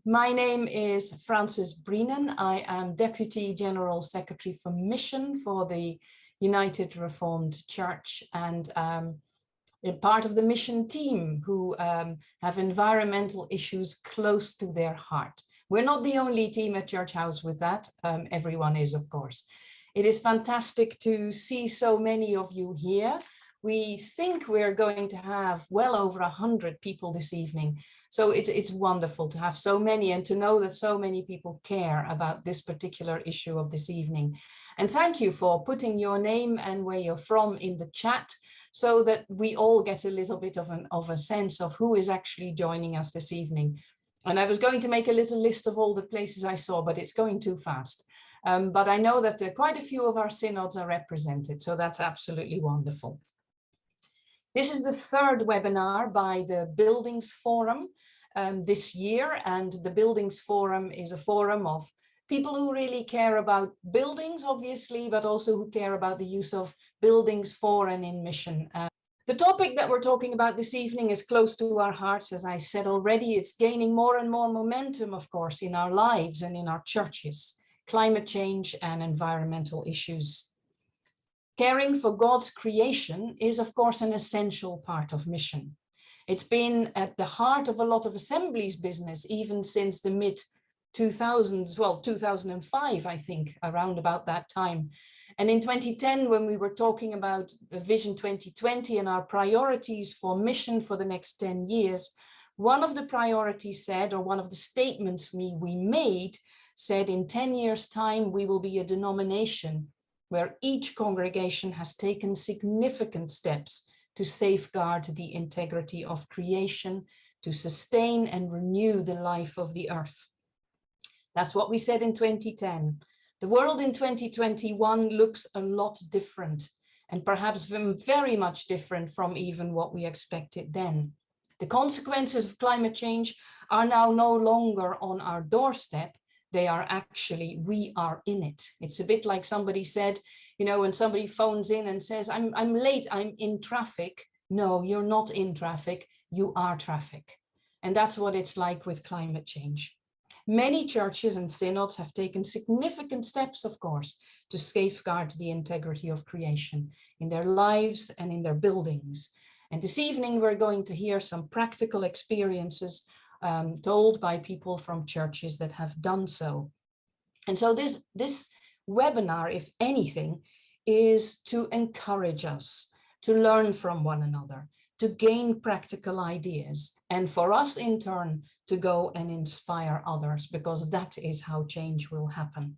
My name is Frances Brennan. I am Deputy General Secretary for Mission for the United Reformed Church, and part of the mission team who have environmental issues close to their heart. We're not the only team at Church House with that. Everyone is, of course. It is fantastic to see so many of you here. We think we're going to have well over 100 people this evening. So it's wonderful to have so many and to know that so many people care about this particular issue of this evening. And thank you for putting your name and where you're from in the chat, so that we all get a little bit of a sense of who is actually joining us this evening. And I was going to make a little list of all the places I saw, but it's going too fast. But I know that quite a few of our synods are represented, so that's absolutely wonderful. This is the third webinar by the Buildings Forum this year, and the Buildings Forum is a forum of people who really care about buildings, obviously, but also who care about the use of buildings for and in mission. The topic that we're talking about this evening is close to our hearts. As I said already, it's gaining more and more momentum, of course, in our lives and in our churches: climate change and environmental issues. Caring for God's creation is, of course, an essential part of mission. It's been at the heart of a lot of assemblies business, even since the mid-2000s, well, 2005, I think, around about that time. And in 2010, when we were talking about Vision 2020 and our priorities for mission for the next 10 years, one of the priorities said, or one of the statements we made, said in 10 years' time, we will be a denomination where each congregation has taken significant steps to safeguard the integrity of creation, to sustain and renew the life of the earth. That's what we said in 2010. The world in 2021 looks a lot different, and perhaps very much different from even what we expected then. The consequences of climate change are now no longer on our doorstep. They are actually, we are in it. It's a bit like somebody said, you know, when somebody phones in and says, I'm late, I'm in traffic. No, you're not in traffic, you are traffic. And that's what it's like with climate change. Many churches and synods have taken significant steps, of course, to safeguard the integrity of creation in their lives and in their buildings. And this evening, we're going to hear some practical experiences told by people from churches that have done so. And so this webinar, if anything, is to encourage us to learn from one another, to gain practical ideas, and for us in turn to go and inspire others, because that is how change will happen.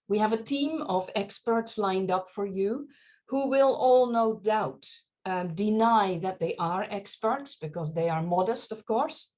We have a team of experts lined up for you who will all, no doubt, deny that they are experts, because they are modest, of course,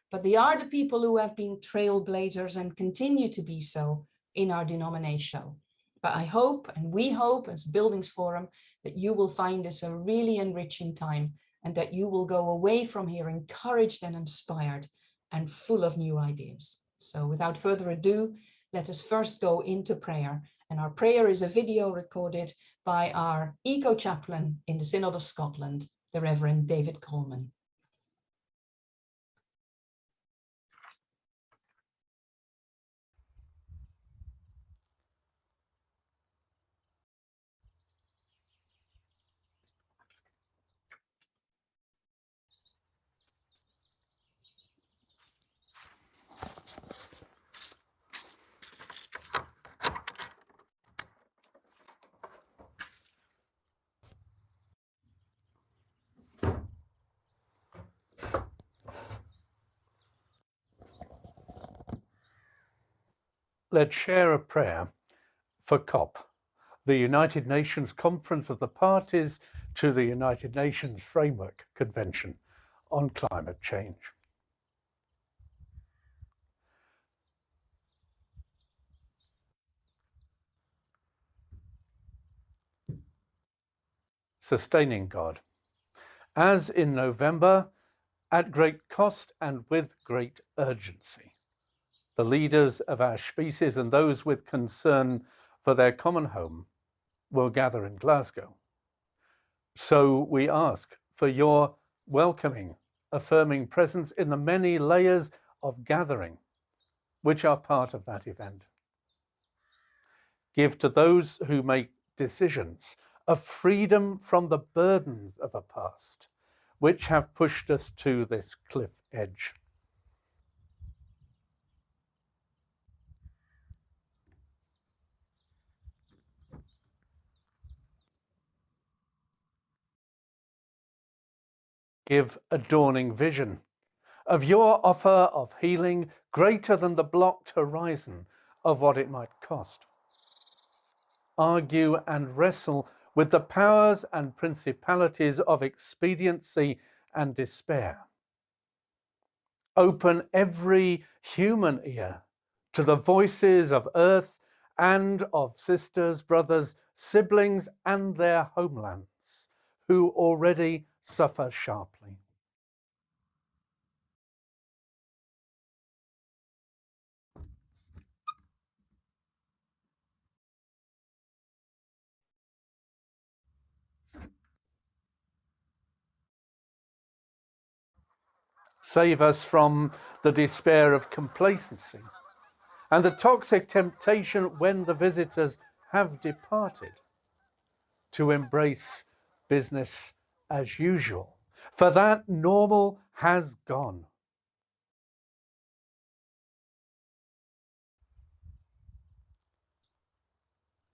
but they are the people who have been trailblazers and continue to be so in our denomination. But I hope, and we hope as Buildings Forum, that you will find this a really enriching time, and that you will go away from here encouraged and inspired and full of new ideas. So without further ado, let us first go into prayer. And our prayer is a video recorded by our eco-chaplain in the Synod of Scotland, the Reverend David Coleman. Let's share a prayer for COP, the United Nations Conference of the Parties to the United Nations Framework Convention on Climate Change. Sustaining God. As in November, at great cost and with great urgency, the leaders of our species and those with concern for their common home will gather in Glasgow. So we ask for your welcoming, affirming presence in the many layers of gathering which are part of that event. Give to those who make decisions a freedom from the burdens of a past, which have pushed us to this cliff edge. Give a dawning vision of your offer of healing greater than the blocked horizon of what it might cost. Argue and wrestle with the powers and principalities of expediency and despair. Open every human ear to the voices of earth and of sisters, brothers, siblings, and their homelands who already suffer sharply. Save us from the despair of complacency and the toxic temptation when the visitors have departed to embrace business as usual, for that normal has gone.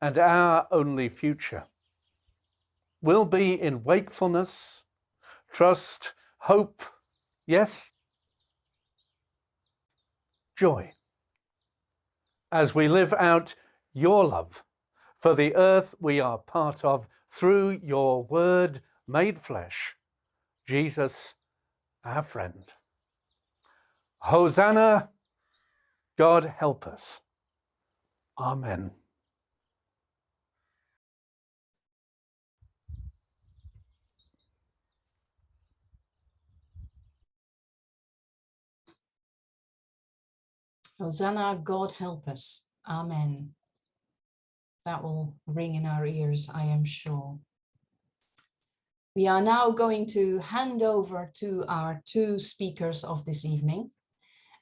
And our only future will be in wakefulness, trust, hope, yes, joy, as we live out your love for the earth we are part of through your word made flesh, Jesus, our friend. Hosanna, God help us. Amen. Hosanna, God help us. Amen. That will ring in our ears, I am sure. We are now going to hand over to our two speakers of this evening.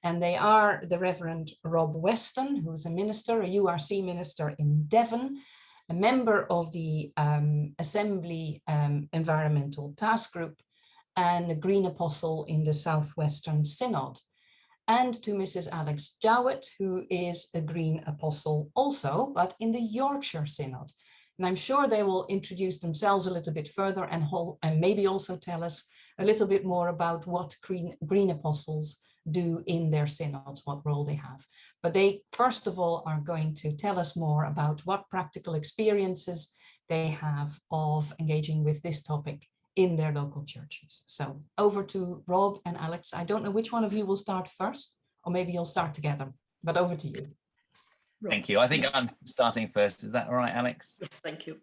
And they are the Reverend Rob Weston, who's a minister, a URC minister in Devon, a member of the Assembly Environmental Task Group, and a Green Apostle in the Southwestern Synod. And to Mrs. Alex Jowett, who is a Green Apostle also, but in the Yorkshire Synod. And I'm sure they will introduce themselves a little bit further and maybe also tell us a little bit more about what Green Apostles do in their synods, what role they have. But they, first of all, are going to tell us more about what practical experiences they have of engaging with this topic in their local churches. So over to Rob and Alex. I don't know which one of you will start first, or maybe you'll start together, but over to you. Thank you. I think I'm starting first. Is that all right, Alex? Yes, thank you.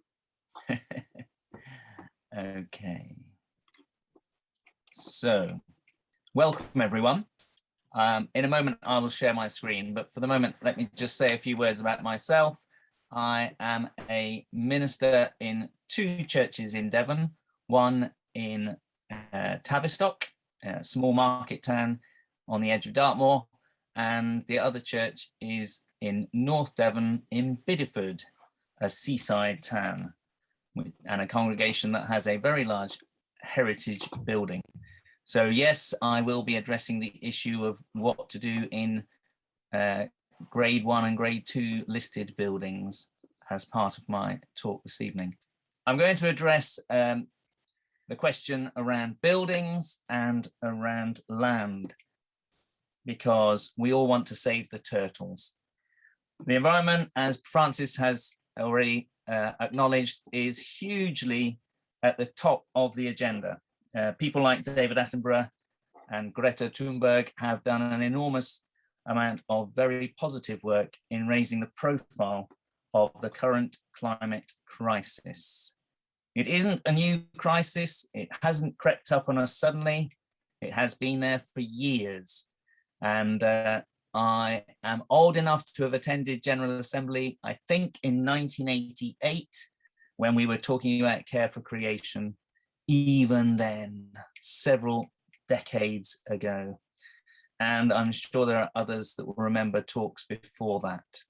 Okay. So, welcome everyone. In a moment, I will share my screen, but for the moment, let me just say a few words about myself. I am a minister in two churches in Devon, one in Tavistock, a small market town on the edge of Dartmoor, and the other church is in North Devon in Bideford, a seaside town, and a congregation that has a very large heritage building. So yes, I will be addressing the issue of what to do in grade 1 and grade 2 listed buildings as part of my talk this evening. I'm going to address the question around buildings and around land, because we all want to save the turtles. The environment, as Francis has already acknowledged, is hugely at the top of the agenda. People like David Attenborough and Greta Thunberg have done an enormous amount of very positive work in raising the profile of the current climate crisis. It isn't a new crisis. It hasn't crept up on us suddenly. It has been there for years. And I am old enough to have attended General Assembly, I think in 1988, when we were talking about care for creation, even then, several decades ago. and I'm sure there are others that will remember talks before that.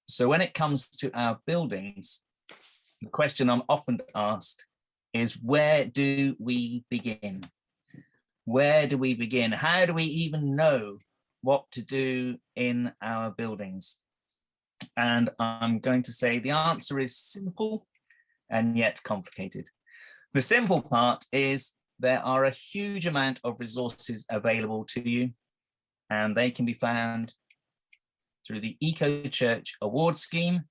So when it comes to our buildings, the question I'm often asked is, where do we begin? Where do we begin? How do we even know what to do in our buildings? And I'm going to say the answer is simple and yet complicated. The simple part is there are a huge amount of resources available to you, and they can be found through the Eco Church Award Scheme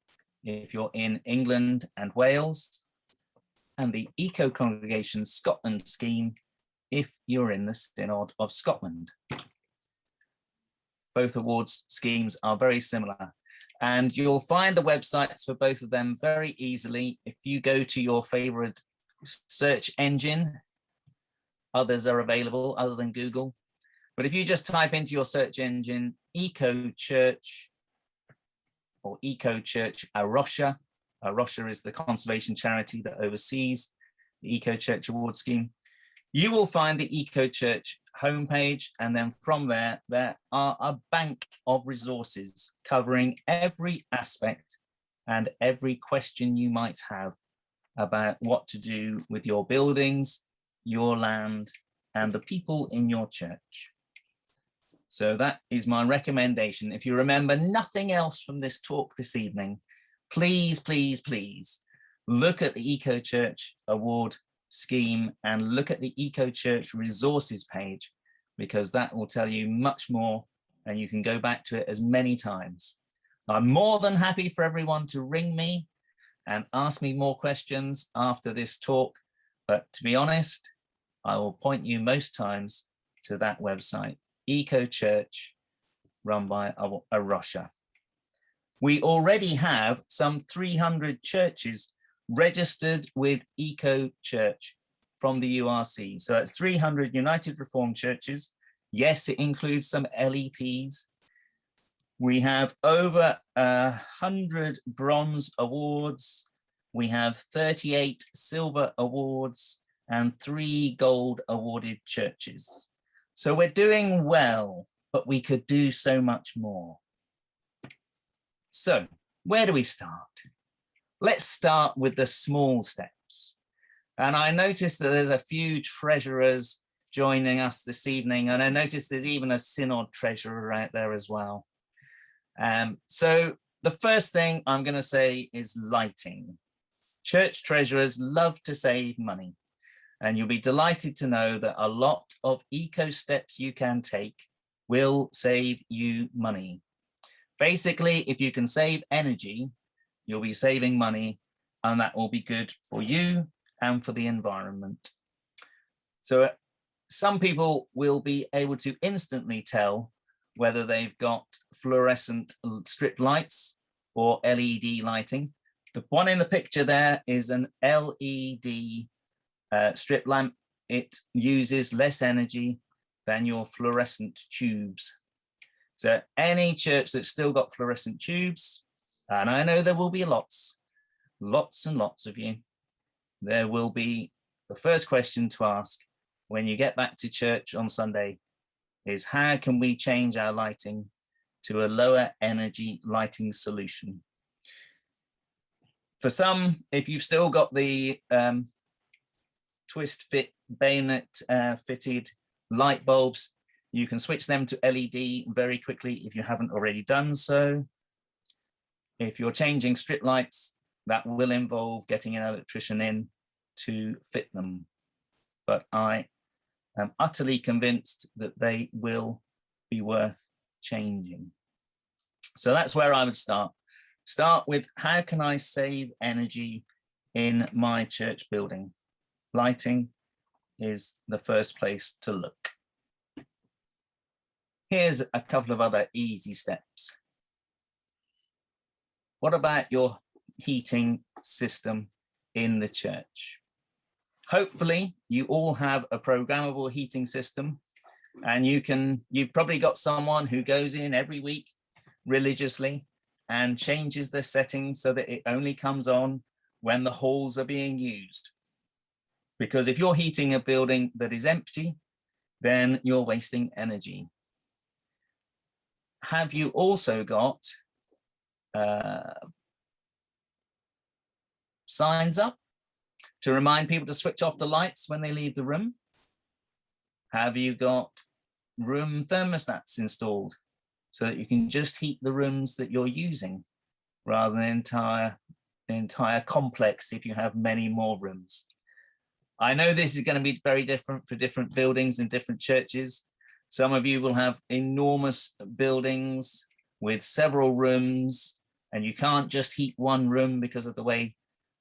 if you're in England and Wales, and the Eco Congregation Scotland Scheme if you're in the Synod of Scotland. Both awards schemes are very similar, and you'll find the websites for both of them very easily if you go to your favorite search engine. Others are available other than Google, but if you just type into your search engine Eco Church or Eco Church A Rocha is the conservation charity that oversees the Eco Church Award Scheme, you will find the Eco Church homepage, and then from there are a bank of resources covering every aspect and every question you might have about what to do with your buildings, your land, and the people in your church. So that is my recommendation. If you remember nothing else from this talk this evening, please, please, please look at the Eco Church Award Scheme and look at the Eco Church resources page, because that will tell you much more and you can go back to it as many times. I'm more than happy for everyone to ring me and ask me more questions after this talk, but to be honest, I will point you most times to that website, Eco Church, run by A Rocha. We already have some 300 churches registered with Eco Church from the URC. So it's 300 United Reformed churches. Yes, it includes some LEPs. We have over 100 bronze awards. We have 38 silver awards and 3 gold awarded churches. So we're doing well, but we could do so much more. So where do we start? Let's start with the small steps. And I noticed that there's a few treasurers joining us this evening, and I noticed there's even a synod treasurer out there as well. So the first thing I'm going to say is lighting. Church treasurers love to save money, and you'll be delighted to know that a lot of eco steps you can take will save you money. Basically, if you can save energy, you'll be saving money, and that will be good for you and for the environment. So some people will be able to instantly tell whether they've got fluorescent strip lights or LED lighting. The one in the picture there is an LED strip lamp. It uses less energy than your fluorescent tubes. So any church that's still got fluorescent tubes, and I know there will be lots and lots of you, there will be the first question to ask when you get back to church on Sunday is, how can we change our lighting to a lower energy lighting solution? For some, if you've still got the twist fit bayonet fitted light bulbs, you can switch them to LED very quickly if you haven't already done so. If you're changing strip lights, that will involve getting an electrician in to fit them. But I am utterly convinced that they will be worth changing. So that's where I would start. Start with, how can I save energy in my church building? Lighting is the first place to look. Here's a couple of other easy steps. What about your heating system in the church? Hopefully you all have a programmable heating system, and you've probably got someone who goes in every week religiously and changes the settings so that it only comes on when the halls are being used. Because if you're heating a building that is empty, then you're wasting energy. Have you also got signs up to remind people to switch off the lights when they leave the room? Have you got room thermostats installed so that you can just heat the rooms that you're using rather than the entire complex if you have many more rooms? I know this is going to be very different for different buildings and different churches. Some of you will have enormous buildings with several rooms, and you can't just heat one room because of the way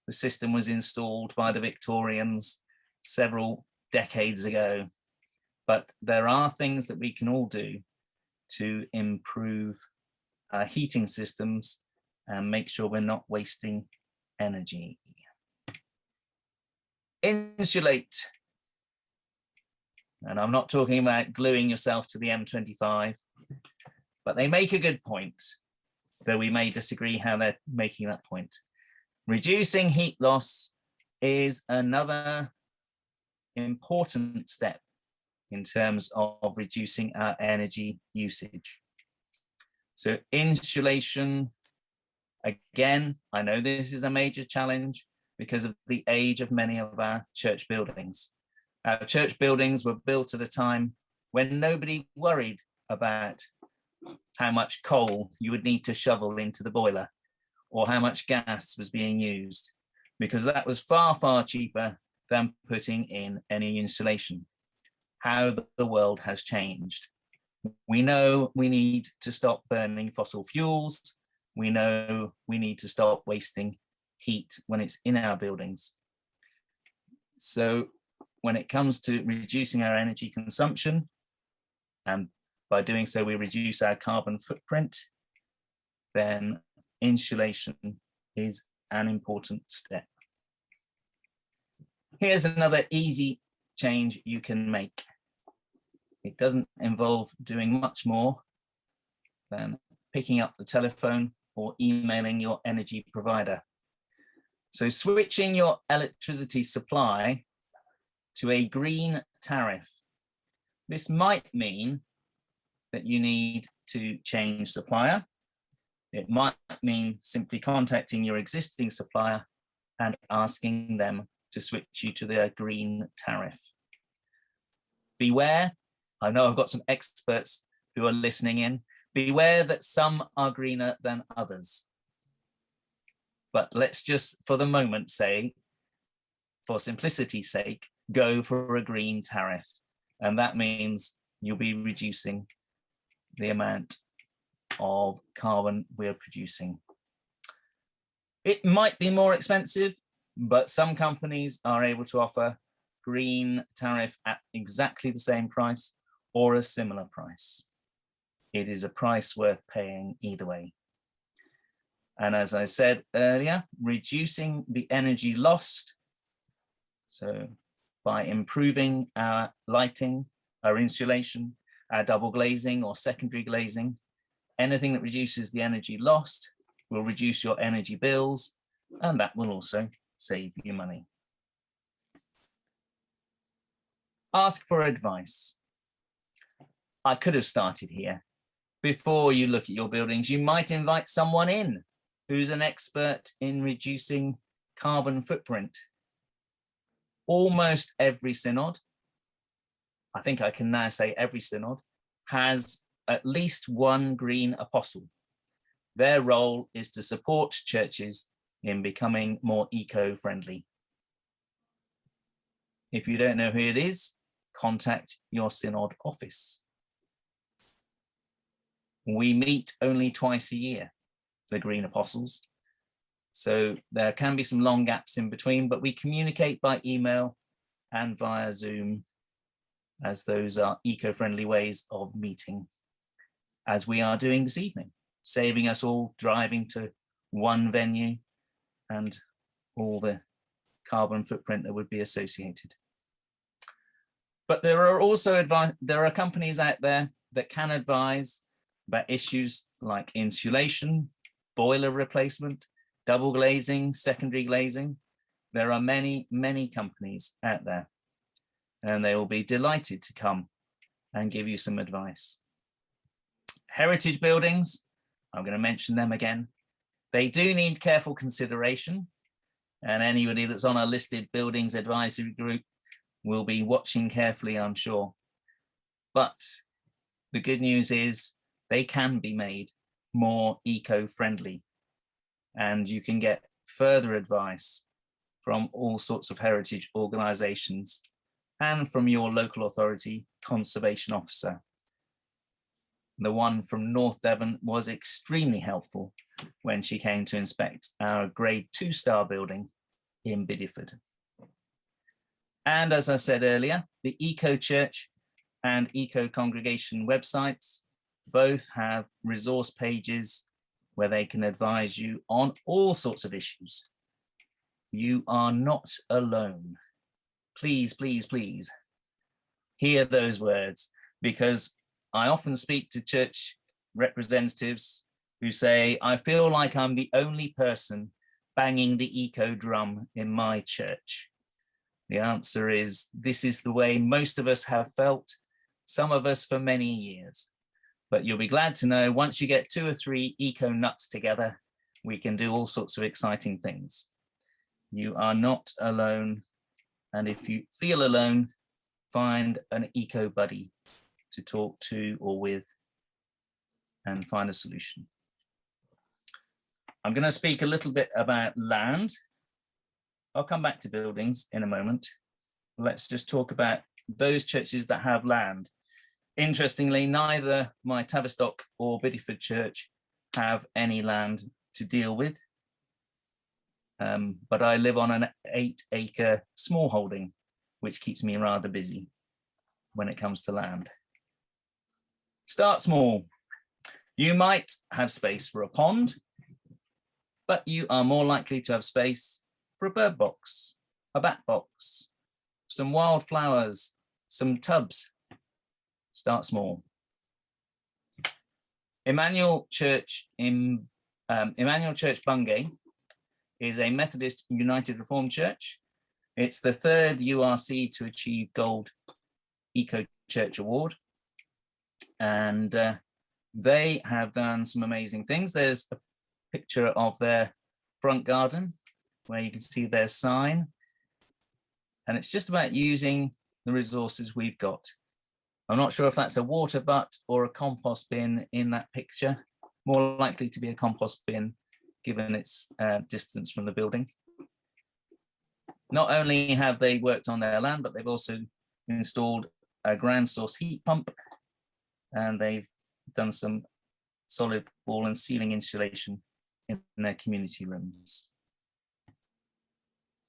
the system was installed by the Victorians several decades ago. But there are things that we can all do to improve our heating systems and make sure we're not wasting energy. Insulate. And I'm not talking about gluing yourself to the M25, but they make a good point, though we may disagree how they're making that point. Reducing heat loss is another important step in terms of reducing our energy usage. So insulation, again, I know this is a major challenge because of the age of many of our church buildings. Our church buildings were built at a time when nobody worried about how much coal you would need to shovel into the boiler or how much gas was being used, because that was far, far cheaper than putting in any insulation. How the world has changed. We know we need to stop burning fossil fuels. We know we need to stop wasting heat when it's in our buildings. So when it comes to reducing our energy consumption, and by doing so we reduce our carbon footprint, then insulation is an important step. Here's another easy change you can make. It doesn't involve doing much more than picking up the telephone or emailing your energy provider. So switching your electricity supply to a green tariff. This might mean that you need to change supplier. It might mean simply contacting your existing supplier and asking them to switch you to their green tariff. Beware, I know I've got some experts who are listening in, beware that some are greener than others. But let's just, for the moment, say, for simplicity's sake, go for a green tariff. And that means you'll be reducing the amount of carbon we're producing. It might be more expensive, but some companies are able to offer green tariff at exactly the same price or a similar price. It is a price worth paying either way. And as I said earlier, reducing the energy lost, so by improving our lighting, our insulation, our double glazing or secondary glazing, anything that reduces the energy lost will reduce your energy bills, and that will also save you money. Ask for advice. I could have started here. Before you look at your buildings, you might invite someone in who's an expert in reducing carbon footprint. Almost every synod, I think I can now say every synod, has at least one green apostle. Their role is to support churches in becoming more eco-friendly. If you don't know who it is, contact your synod office. We meet only twice a year, the Green Apostles. So there can be some long gaps in between, but we communicate by email and via Zoom, as those are eco-friendly ways of meeting, as we are doing this evening, saving us all driving to one venue and all the carbon footprint that would be associated. But there are also companies out there that can advise about issues like insulation, boiler replacement, double glazing, secondary glazing. There are many, many companies out there, and they will be delighted to come and give you some advice. Heritage buildings, I'm going to mention them again. They do need careful consideration, and anybody that's on a listed buildings advisory group will be watching carefully, I'm sure. But the good news is they can be made more eco-friendly, and you can get further advice from all sorts of heritage organisations and from your local authority conservation officer. The one from North Devon was extremely helpful when she came to inspect our grade 2-star building in Bideford. And as I said earlier, the Eco Church and Eco Congregation websites both have resource pages where they can advise you on all sorts of issues. You are not alone. Please, please, please hear those words, because I often speak to church representatives who say, I feel like I'm the only person banging the eco drum in my church. The answer is, this is the way most of us have felt, some of us for many years. But you'll be glad to know once you get 2 or 3 eco nuts together, we can do all sorts of exciting things. You are not alone. And if you feel alone, find an eco buddy to talk to or with and find a solution. I'm going to speak a little bit about land. I'll come back to buildings in a moment. Let's just talk about those churches that have land. Interestingly, neither my Tavistock or Bideford church have any land to deal with. But I live on an 8-acre small holding, which keeps me rather busy when it comes to land. Start small. You might have space for a pond, but you are more likely to have space for a bird box, a bat box, some wildflowers, some tubs. Start small. Emmanuel Church Bungay is a Methodist United Reformed Church. It's the 3rd URC to achieve Gold Eco Church Award. And they have done some amazing things. There's a picture of their front garden where you can see their sign. And it's just about using the resources we've got. I'm not sure if that's a water butt or a compost bin in that picture. More likely to be a compost bin, given its distance from the building. Not only have they worked on their land, but they've also installed a ground source heat pump, and they've done some solid wall and ceiling insulation in their community rooms.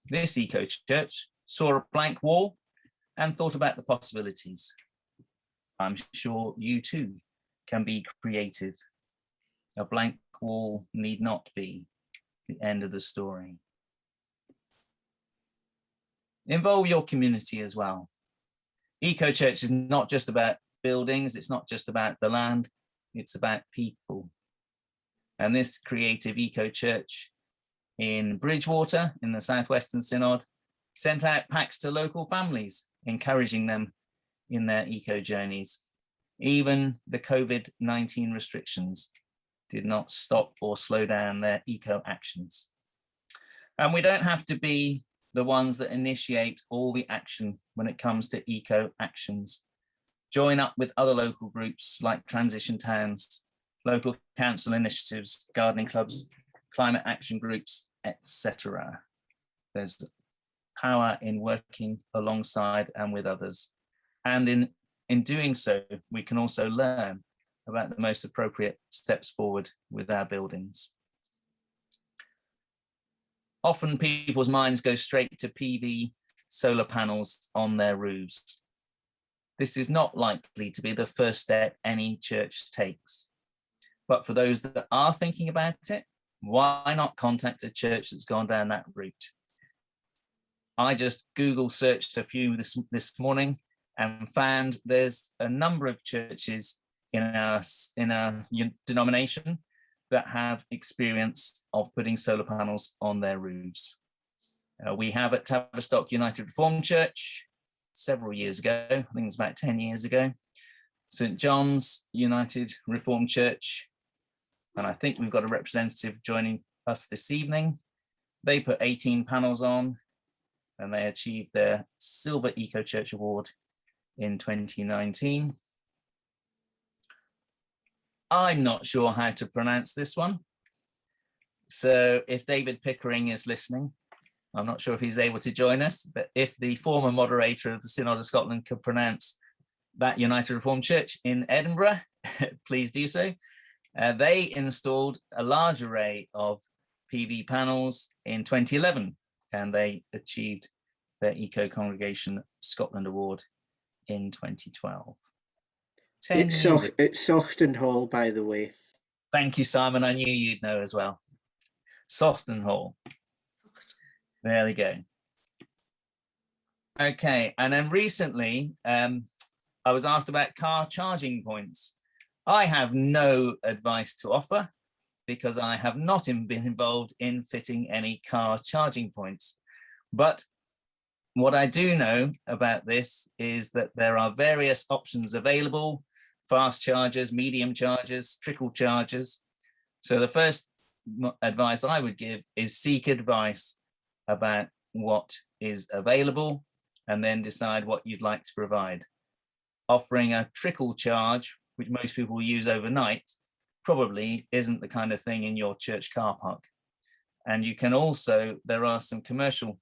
This eco church saw a blank wall and thought about the possibilities. I'm sure you too can be creative. A blank wall need not be the end of the story. Involve your community as well. Eco Church is not just about buildings, it's not just about the land, it's about people. And this creative Eco Church in Bridgewater in the Southwestern Synod sent out packs to local families, encouraging them in their eco journeys. Even the COVID-19 restrictions did not stop or slow down their eco actions. And we don't have to be the ones that initiate all the action when it comes to eco actions. Join up with other local groups like Transition Towns, local council initiatives, gardening clubs, climate action groups, etc. There's power in working alongside and with others. And in doing so, we can also learn about the most appropriate steps forward with our buildings. Often people's minds go straight to PV solar panels on their roofs. This is not likely to be the first step any church takes. But for those that are thinking about it, why not contact a church that's gone down that route? I just Google searched a few this morning and found there's a number of churches in our denomination that have experience of putting solar panels on their roofs. We have at Tavistock United Reformed Church several years ago, I think it was about 10 years ago, St. John's United Reformed Church, and I think we've got a representative joining us this evening. They put 18 panels on and they achieved their Silver Eco Church Award in 2019. I'm not sure how to pronounce this one. So if David Pickering is listening, I'm not sure if he's able to join us, but if the former moderator of the Synod of Scotland could pronounce that United Reformed Church in Edinburgh, please do so. They installed a large array of PV panels in 2011, and they achieved their Eco Congregation Scotland Award in 2012. It's Saughton Hall, by the way. Thank you, Simon. I knew you'd know as well. Saughton Hall. There we go. Okay, and then recently, I was asked about car charging points. I have no advice to offer because I have not been involved in fitting any car charging points. But what I do know about this is that there are various options available: fast chargers, medium chargers, trickle chargers. So the first advice I would give is seek advice about what is available and then decide what you'd like to provide. Offering a trickle charge, which most people use overnight, probably isn't the kind of thing in your church car park. And you can also, there are some commercial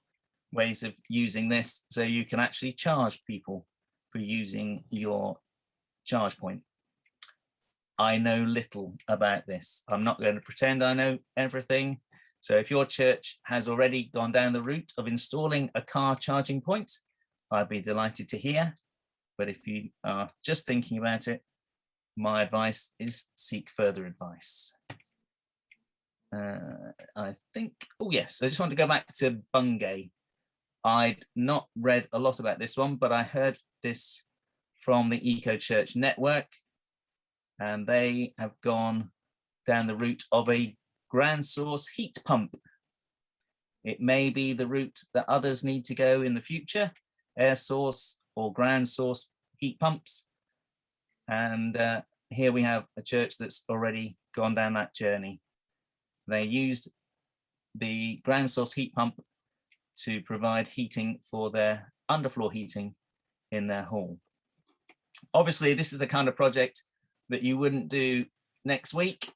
ways of using this, so you can actually charge people for using your charge point. I know little about this. I'm not going to pretend I know everything. So if your church has already gone down the route of installing a car charging point, I'd be delighted to hear. But if you are just thinking about it, my advice is seek further advice. I think, oh yes, I just want to go back to Bungay. I'd not read a lot about this one, but I heard this from the Eco Church Network, and they have gone down the route of a ground source heat pump. It may be the route that others need to go in the future, air source or ground source heat pumps. And here we have a church that's already gone down that journey. They used the ground source heat pump to provide heating for their underfloor heating in their hall. Obviously, this is the kind of project that you wouldn't do next week.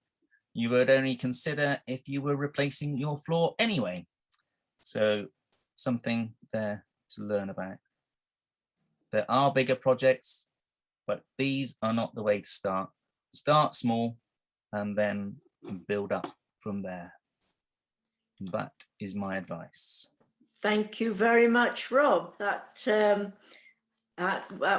You would only consider if you were replacing your floor anyway. So something there to learn about. There are bigger projects, but these are not the way to start. Start small and then build up from there. That is my advice. Thank you very much, Rob. That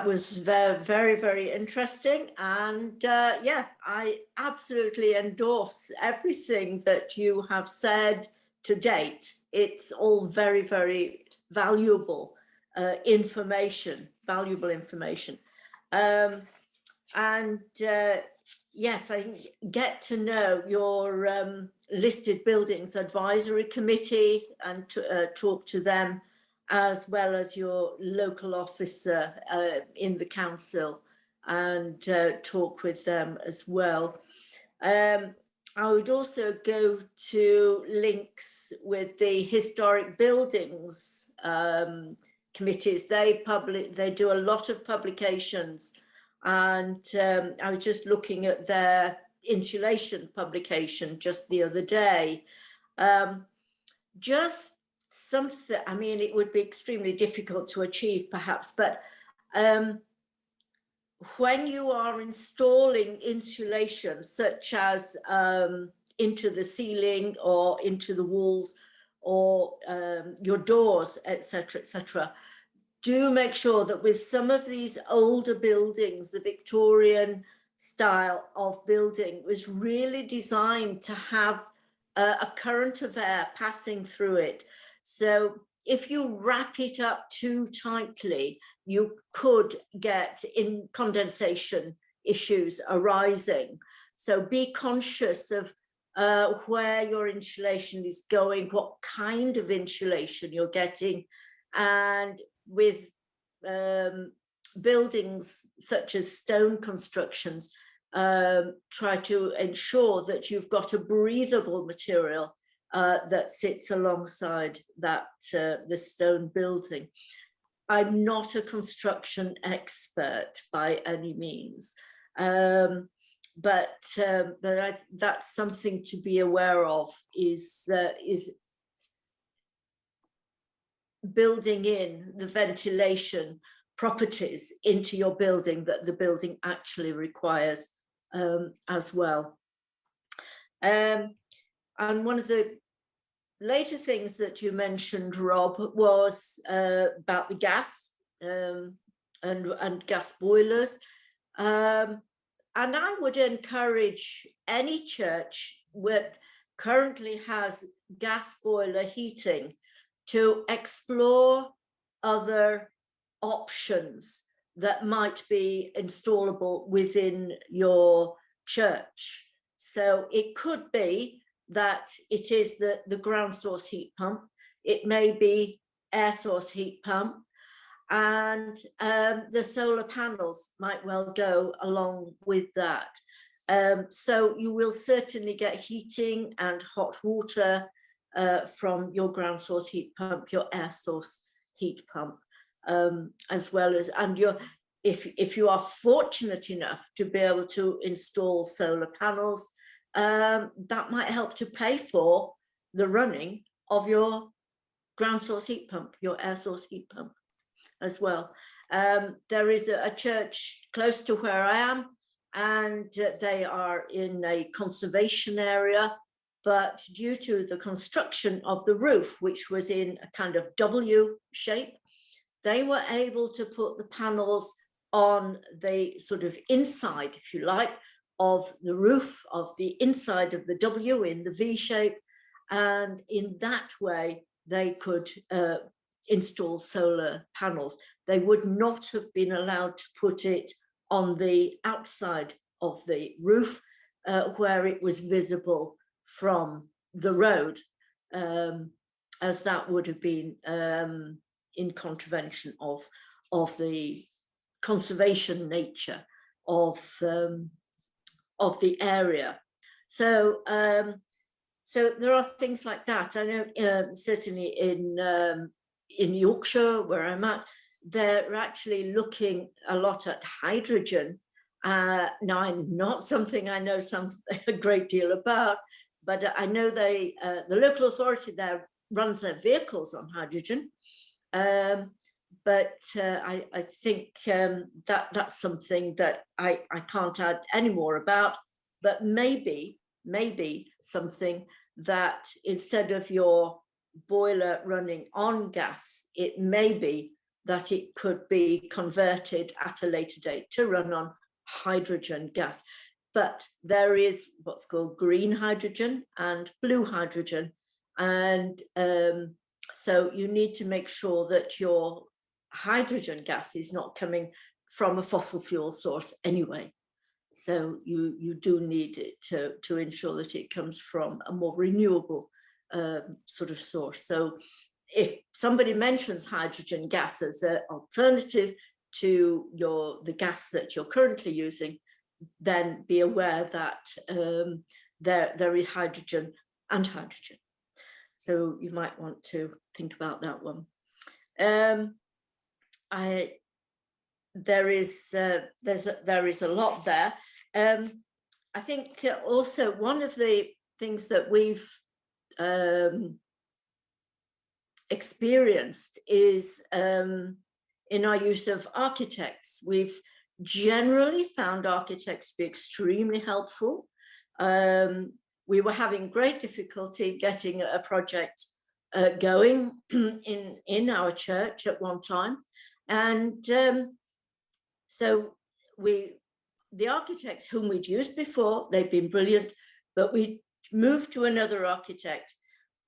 was very, very interesting. And yeah, I absolutely endorse everything that you have said to date. It's all very, very valuable information, yes, I get to know your listed buildings advisory committee and talk to them, as well as your local officer in the council, and talk with them as well. I would also go to links with the historic buildings committees. They do a lot of publications, and I was just looking at their insulation publication just the other day. Just something, I mean, it would be extremely difficult to achieve perhaps, but when you are installing insulation, such as into the ceiling or into the walls or your doors, etc., do make sure that with some of these older buildings, the Victorian style of building was really designed to have a current of air passing through it. So if you wrap it up too tightly, you could get in condensation issues arising. So be conscious of where your insulation is going, what kind of insulation you're getting, and with buildings such as stone constructions try to ensure that you've got a breathable material that sits alongside that the stone building. I'm not a construction expert by any means, but that's something to be aware of, is building in the ventilation properties into your building that the building actually requires as well. And one of the later things that you mentioned, Rob, was about the gas and gas boilers. And I would encourage any church that currently has gas boiler heating to explore other options that might be installable within your church. So it could be that it is the ground source heat pump, it may be air source heat pump, and the solar panels might well go along with that. So you will certainly get heating and hot water from your ground source heat pump, your air source heat pump, as well as, and if you are fortunate enough to be able to install solar panels, that might help to pay for the running of your ground source heat pump, your air source heat pump as well. There is a church close to where I am, and they are in a conservation area, but due to the construction of the roof, which was in a kind of W shape, they were able to put the panels on the sort of inside, if you like, of the roof of the inside of the W in the V shape, and in that way they could install solar panels. They would not have been allowed to put it on the outside of the roof where it was visible from the road, as that would have been in contravention of the conservation nature of the area. So so there are things like that. I know certainly in Yorkshire, where I'm at, they're actually looking a lot at hydrogen. Now, I'm not something I know a great deal about, but I know the local authority there runs their vehicles on hydrogen. But I think that's something that I can't add any more about, but maybe something that instead of your boiler running on gas, it may be that it could be converted at a later date to run on hydrogen gas. But there is what's called green hydrogen and blue hydrogen. And so you need to make sure that your hydrogen gas is not coming from a fossil fuel source anyway. So you do need it to ensure that it comes from a more renewable sort of source. So if somebody mentions hydrogen gas as an alternative to the gas that you're currently using, then be aware that there is hydrogen and hydrogen. So you might want to think about that one. There is a lot there. I think also one of the things that we've experienced is in our use of architects. We've generally found architects to be extremely helpful. We were having great difficulty getting a project going in our church at one time, and so the architects whom we'd used before, they'd been brilliant, but we moved to another architect,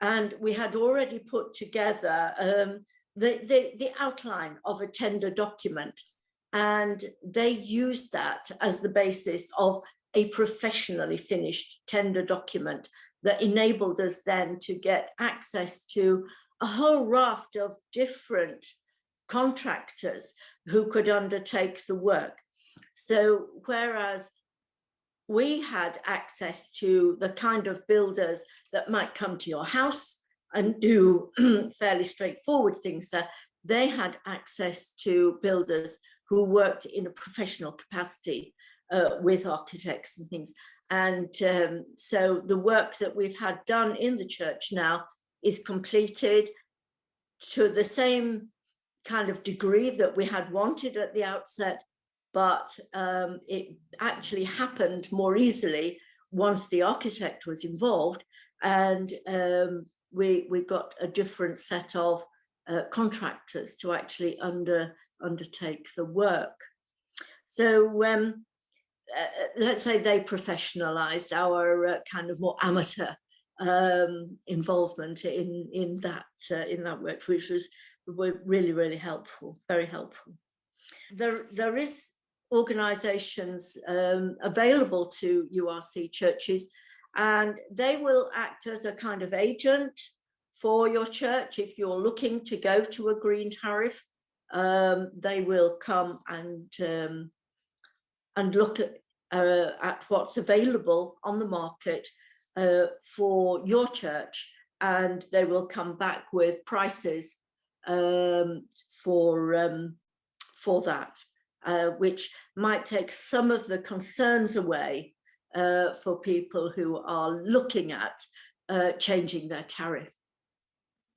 and we had already put together the outline of a tender document, and they used that as the basis of a professionally finished tender document that enabled us then to get access to a whole raft of different contractors who could undertake the work. So whereas we had access to the kind of builders that might come to your house and do fairly straightforward things there, they had access to builders who worked in a professional capacity with architects and things. And so the work that we've had done in the church now is completed to the same kind of degree that we had wanted at the outset, but it actually happened more easily once the architect was involved, and we got a different set of contractors to actually undertake the work. So let's say they professionalized our kind of more amateur involvement in that work, which was really, really helpful, very helpful. There is organizations available to URC churches, and they will act as a kind of agent for your church. If you're looking to go to a green tariff, they will come and look at what's available on the market for your church, and they will come back with prices for that, which might take some of the concerns away for people who are looking at changing their tariff.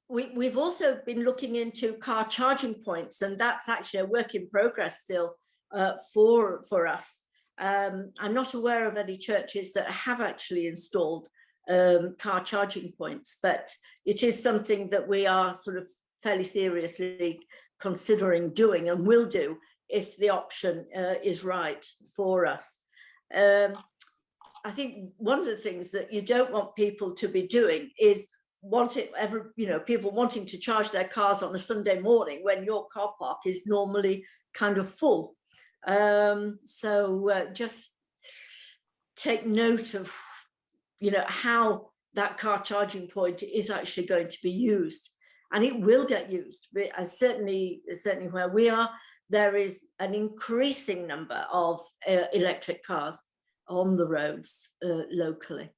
We've also been looking into car charging points, and that's actually a work in progress still for us. I'm not aware of any churches that have actually installed car charging points, but it is something that we are sort of fairly seriously considering doing, and will do if the option is right for us. I think one of the things that you don't want people to be doing is people wanting to charge their cars on a Sunday morning when your car park is normally kind of full. So just take note of how that car charging point is actually going to be used, and it will get used. Certainly where we are, there is an increasing number of electric cars on the roads locally.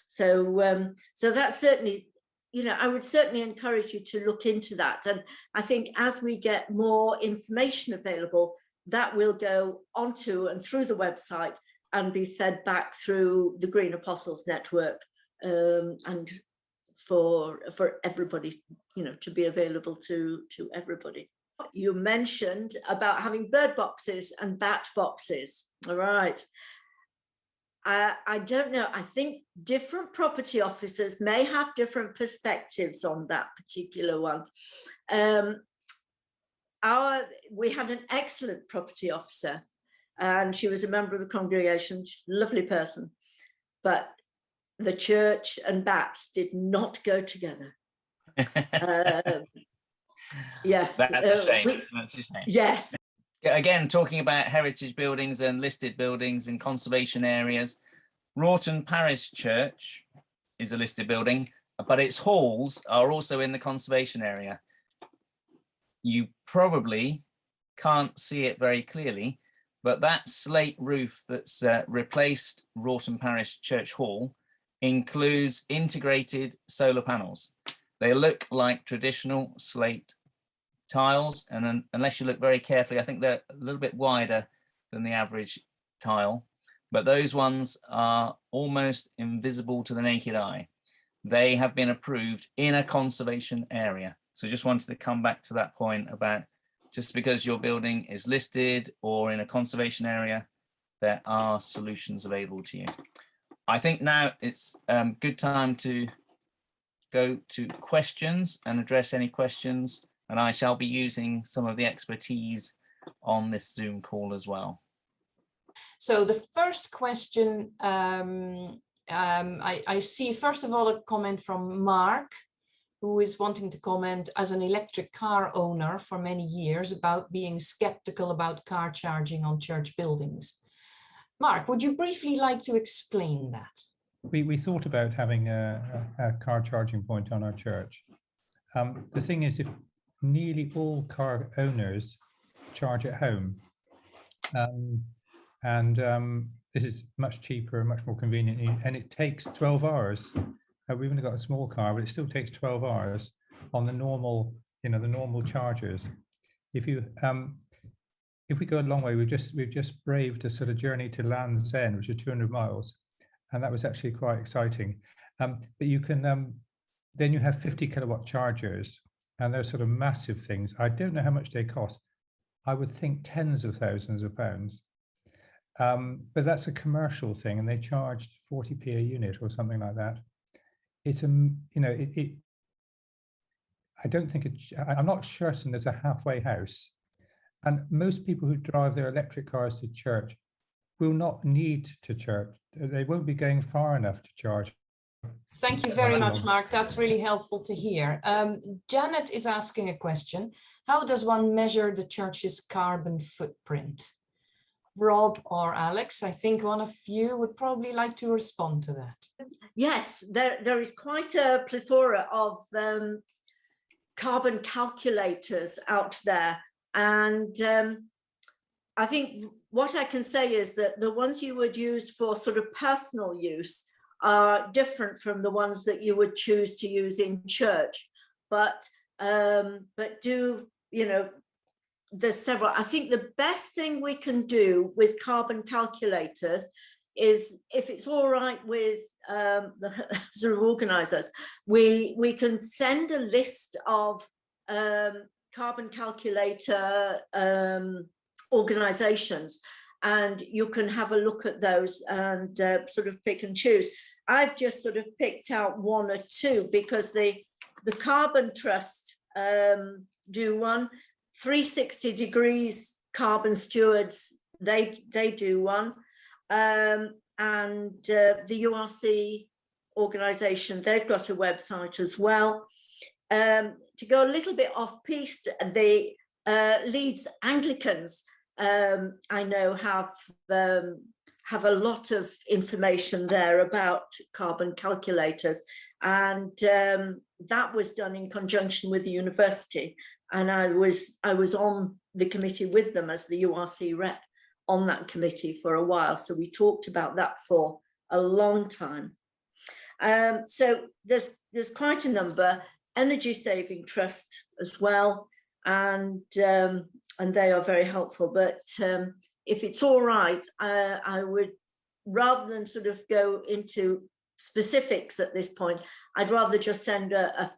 So that's certainly, I would certainly encourage you to look into that. And I think as we get more information available, that will go onto and through the website and be fed back through the Green Apostles Network, and for everybody, to be available to everybody. You mentioned about having bird boxes and bat boxes. All right. I don't know. I think different property officers may have different perspectives on that particular one. We had an excellent property officer, and she was a member of the congregation, lovely person, but the church and bats did not go together. Yes. That's a shame. That's a shame. Yes. Again, talking about heritage buildings and listed buildings in conservation areas, Wroughton Parish Church is a listed building, but its halls are also in the conservation area. You probably can't see it very clearly, but that slate roof that's replaced Wroughton Parish Church Hall includes integrated solar panels. They look like traditional slate tiles, and unless you look very carefully, I think they're a little bit wider than the average tile, but those ones are almost invisible to the naked eye. They have been approved in a conservation area. So just wanted to come back to that point about just because your building is listed or in a conservation area, there are solutions available to you. I think now it's a good time to go to questions and address any questions, and I shall be using some of the expertise on this Zoom call as well. So the first question, I see first of all a comment from Mark, who is wanting to comment as an electric car owner for many years about being skeptical about car charging on church buildings. Mark, would you briefly like to explain that? We thought about having a car charging point on our church. The thing is, nearly all car owners charge at home. This is much cheaper and much more convenient, and it takes 12 hours. We've only got a small car, but it still takes 12 hours on the normal, the normal chargers. If we go a long way, we've just braved a sort of journey to Land's End, which is 200 miles, and that was actually quite exciting. But you can then you have 50 kilowatt chargers, and they're sort of massive things. I don't know how much they cost. I would think tens of thousands of pounds. But that's a commercial thing, and they charged 40p a unit or something like that. It's I don't think I'm not certain there's a halfway house, and most people who drive their electric cars to church will not need to charge. They won't be going far enough to charge. Thank you very much, Mark. That's really helpful to hear. Janet is asking a question. How does one measure the church's carbon footprint? Rob or Alex, I think one of you would probably like to respond to that. Yes, there is quite a plethora of carbon calculators out there. And I think what I can say is that the ones you would use for sort of personal use are different from the ones that you would choose to use in church. But there's several. I think the best thing we can do with carbon calculators is, if it's all right with the sort of organisers, we can send a list of carbon calculator organisations, and you can have a look at those and sort of pick and choose. I've just sort of picked out one or two because the Carbon Trust do one. 360 Degrees Carbon Stewards, they do one. And the URC organisation, they've got a website as well. To go a little bit off piste, the Leeds Anglicans, I know, have a lot of information there about carbon calculators, and that was done in conjunction with the university. And I was on the committee with them as the URC rep on that committee for a while. So we talked about that for a long time. So there's quite a number. Energy Saving Trust as well, and they are very helpful. But if it's all right, I would, rather than sort of go into specifics at this point, I'd rather just send a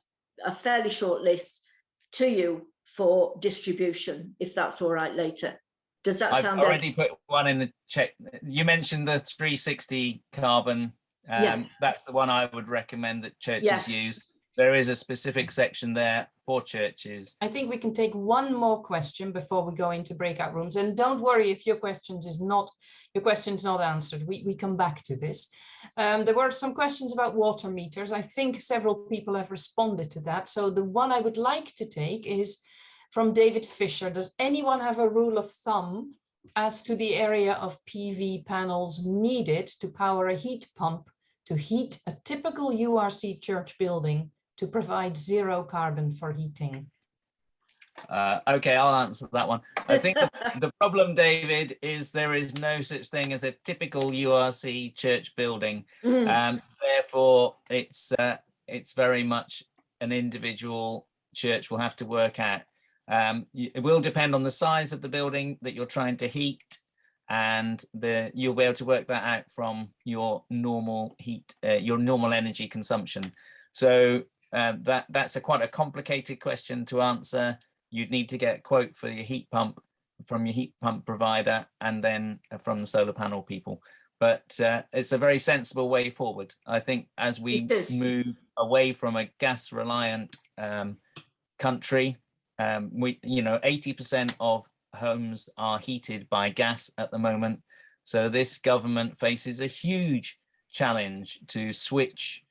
fairly short list to you for distribution, if that's all right later. Does that sound? I've already put one in the check. You mentioned the 360 carbon. Yes. That's the one I would recommend that churches use. There is a specific section there for churches. I think we can take one more question before we go into breakout rooms. And don't worry if your question's not answered. We come back to this. There were some questions about water meters. I think several people have responded to that. So the one I would like to take is from David Fisher. Does anyone have a rule of thumb as to the area of PV panels needed to power a heat pump to heat a typical URC church building to provide zero carbon for heating? Okay, I'll answer that one. I think the problem, David, is there is no such thing as a typical URC church building. Therefore, it's very much an individual church will have to work out. It will depend on the size of the building that you're trying to heat, and you'll be able to work that out from your normal heat, your normal energy consumption. So that's quite a complicated question to answer. You'd need to get a quote for your heat pump from your heat pump provider, and then from the solar panel people. But it's a very sensible way forward. I think as we move away from a gas reliant country, 80% of homes are heated by gas at the moment. So this government faces a huge challenge to switch,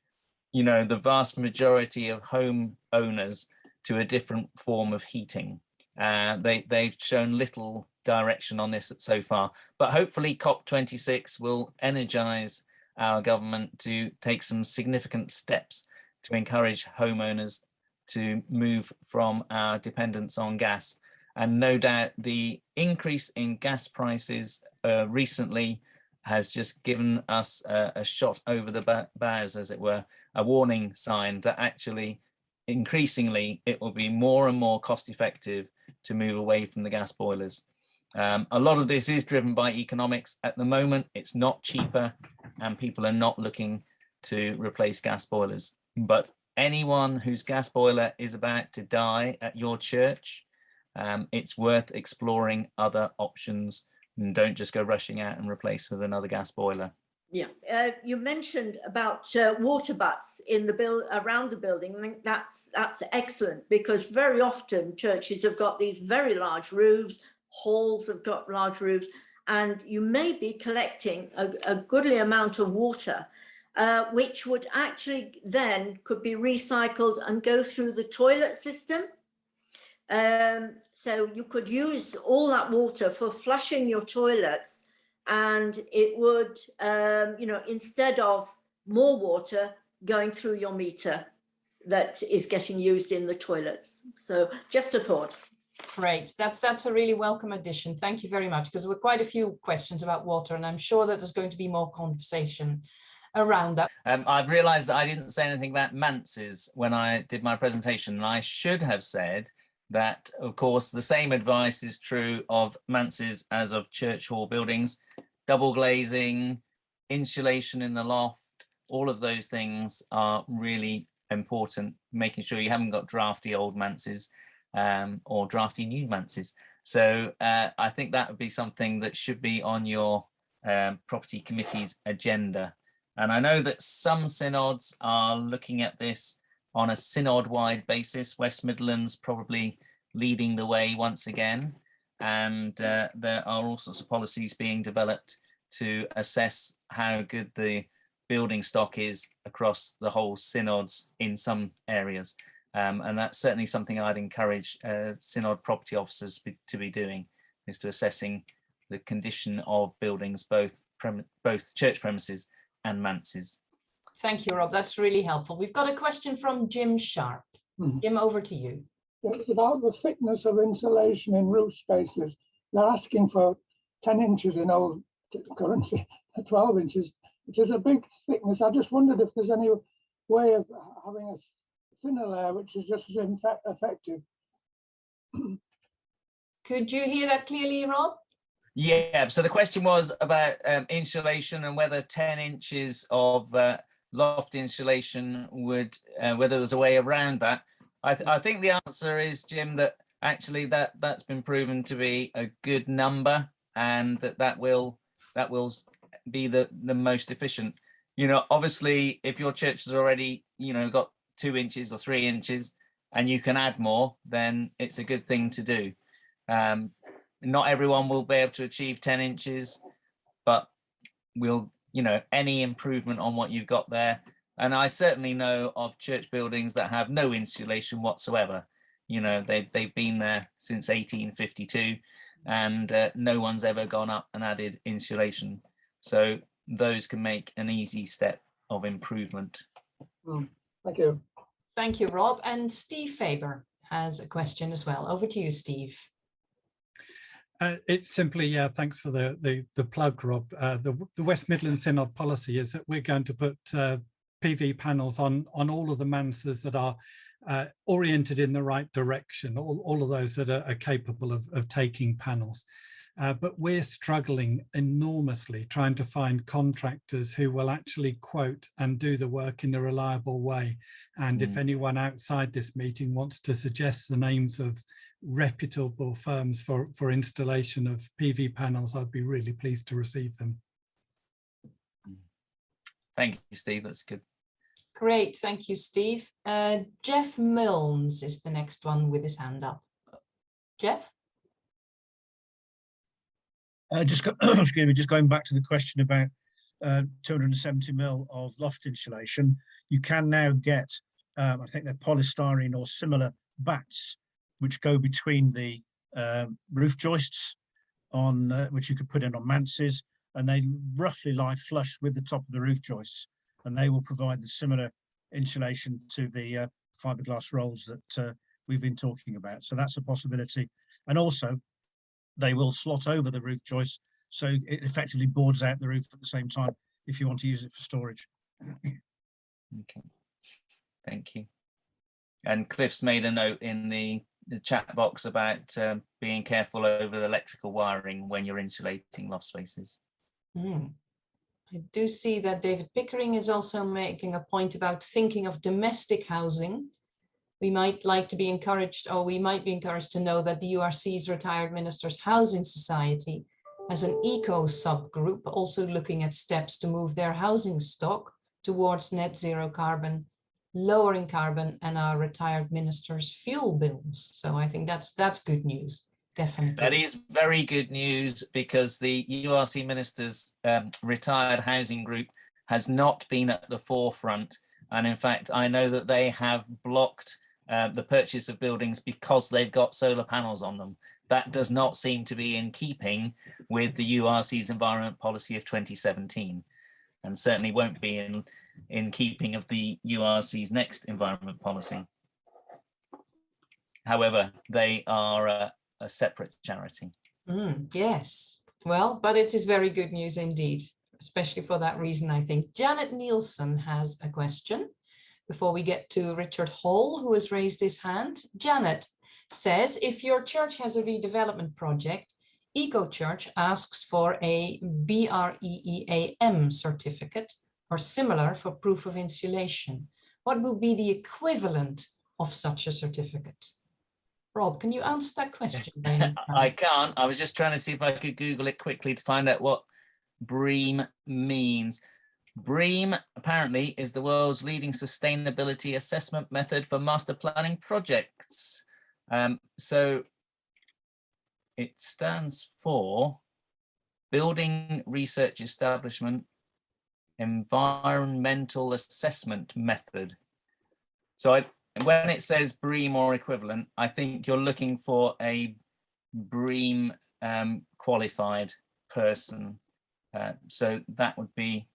the vast majority of home owners to a different form of heating. They've shown little direction on this so far, but hopefully COP26 will energize our government to take some significant steps to encourage homeowners to move from our dependence on gas. And no doubt the increase in gas prices recently has just given us a shot over the bows, as it were, a warning sign that actually increasingly it will be more and more cost effective to move away from the gas boilers. A lot of this is driven by economics. At the moment, it's not cheaper and people are not looking to replace gas boilers. But anyone whose gas boiler is about to die at your church, it's worth exploring other options, and don't just go rushing out and replace with another gas boiler. Yeah, you mentioned about water butts in the around the building. I think that's excellent, because very often churches have got these very large roofs, halls have got large roofs, and you may be collecting a goodly amount of water, which would actually then could be recycled and go through the toilet system. So you could use all that water for flushing your toilets, and it would, you know, instead of more water going through your meter that is getting used in the toilets. So just a thought. Great, that's a really welcome addition. Thank you very much, because there were quite a few questions about water, and I'm sure that there's going to be more conversation around that. I've realised that I didn't say anything about manses when I did my presentation, and I should have said that, of course, the same advice is true of manses as of church hall buildings. Double glazing, insulation in the loft, all of those things are really important, making sure you haven't got drafty old manses or drafty new manses. So I think that would be something that should be on your property committee's agenda. And I know that some synods are looking at this on a synod-wide basis. West Midlands probably leading the way once again. And there are all sorts of policies being developed to assess how good the building stock is across the whole synods in some areas. And that's certainly something I'd encourage synod property officers to be doing, is to assessing the condition of buildings, both church premises and manses. Thank you, Rob. That's really helpful. We've got a question from Jim Sharp. Jim, over to you. It's about the thickness of insulation in roof spaces. They're asking for 10 inches in old currency, 12 inches, which is a big thickness. I just wondered if there's any way of having a thinner layer which is just as effective. Could you hear that clearly, Rob? Yeah, so the question was about insulation and whether 10 inches of loft insulation would, whether there's a way around that. I think the answer is, Jim, that actually that's been proven to be a good number, and that will be the most efficient. You know, obviously, if your church has already, you know, got 2 inches or 3 inches and you can add more, then it's a good thing to do. Not everyone will be able to achieve 10 inches, but we'll, you know, any improvement on what you've got there. And I certainly know of church buildings that have no insulation whatsoever. You know, they've been there since 1852, and no one's ever gone up and added insulation. So those can make an easy step of improvement. Thank you. Thank you, Rob. And Steve Faber has a question as well. Over to you, Steve. It's simply, thanks for the plug, Rob. The West Midlands Synod policy is that we're going to put PV panels on all of the manses that are oriented in the right direction, all of those that are capable of taking panels. But we're struggling enormously trying to find contractors who will actually quote and do the work in a reliable way. And if anyone outside this meeting wants to suggest the names of reputable firms for installation of PV panels, I'd be really pleased to receive them. Thank you, Steve. That's good. Great. Thank you, Steve. Jeff Milnes is the next one with his hand up. Jeff? Just going back to the question about 270 mil of loft insulation, you can now get, I think they're polystyrene or similar bats, which go between the roof joists on which you could put in on manses, and they roughly lie flush with the top of the roof joists, and they will provide the similar insulation to the fiberglass rolls that we've been talking about. So that's a possibility. And also, they will slot over the roof joist, so it effectively boards out the roof at the same time if you want to use it for storage. Okay, thank you. And Cliff's made a note in the chat box about being careful over the electrical wiring when you're insulating loft spaces. I do see that David Pickering is also making a point about thinking of domestic housing. We might like to be encouraged, or we might be encouraged to know that the URC's Retired Ministers Housing Society has an eco subgroup also looking at steps to move their housing stock towards net zero carbon, lowering carbon and our retired ministers' fuel bills. So I think that's good news, definitely. That is very good news, because the URC Ministers Retired Housing Group has not been at the forefront. And in fact, I know that they have blocked the purchase of buildings because they've got solar panels on them. That does not seem to be in keeping with the URC's environment policy of 2017, and certainly won't be in keeping of the URC's next environment policy. However, they are a separate charity. Yes, well, but it is very good news indeed, especially for that reason, I think. Janet Nielsen has a question before we get to Richard Hall, who has raised his hand. Janet says, if your church has a redevelopment project, EcoChurch asks for a BREEAM certificate or similar for proof of insulation. What will be the equivalent of such a certificate? Rob, can you answer that question? I can't. I was just trying to see if I could Google it quickly to find out what BREEAM means. BREEAM apparently is the world's leading sustainability assessment method for master planning projects. So it stands for Building Research Establishment Environmental Assessment Method. So when it says BREEAM or equivalent, I think you're looking for a BREEAM qualified person. So that would be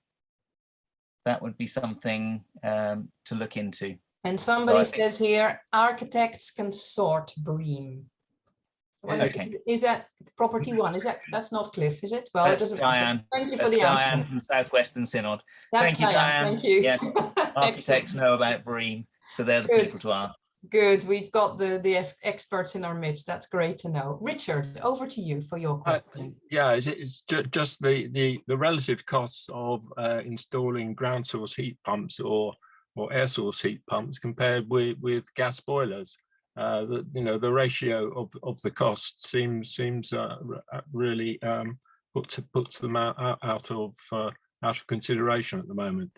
something to look into. And somebody says here, architects can sort BREEAM. Okay. Is that property one? That's not Cliff, is it? Well, That's it doesn't. Diane. Thank you That's for the Diane answer. from Southwestern Synod. That's Thank you, Diane. Thank you. Yes, architects know about BREEAM, so they're the people to ask. Good. We've got the experts in our midst. That's great to know. Richard, over to you for your question. Yeah, it's just the relative costs of installing ground source heat pumps or air source heat pumps compared with gas boilers. The ratio of the cost seems really puts them out of consideration at the moment.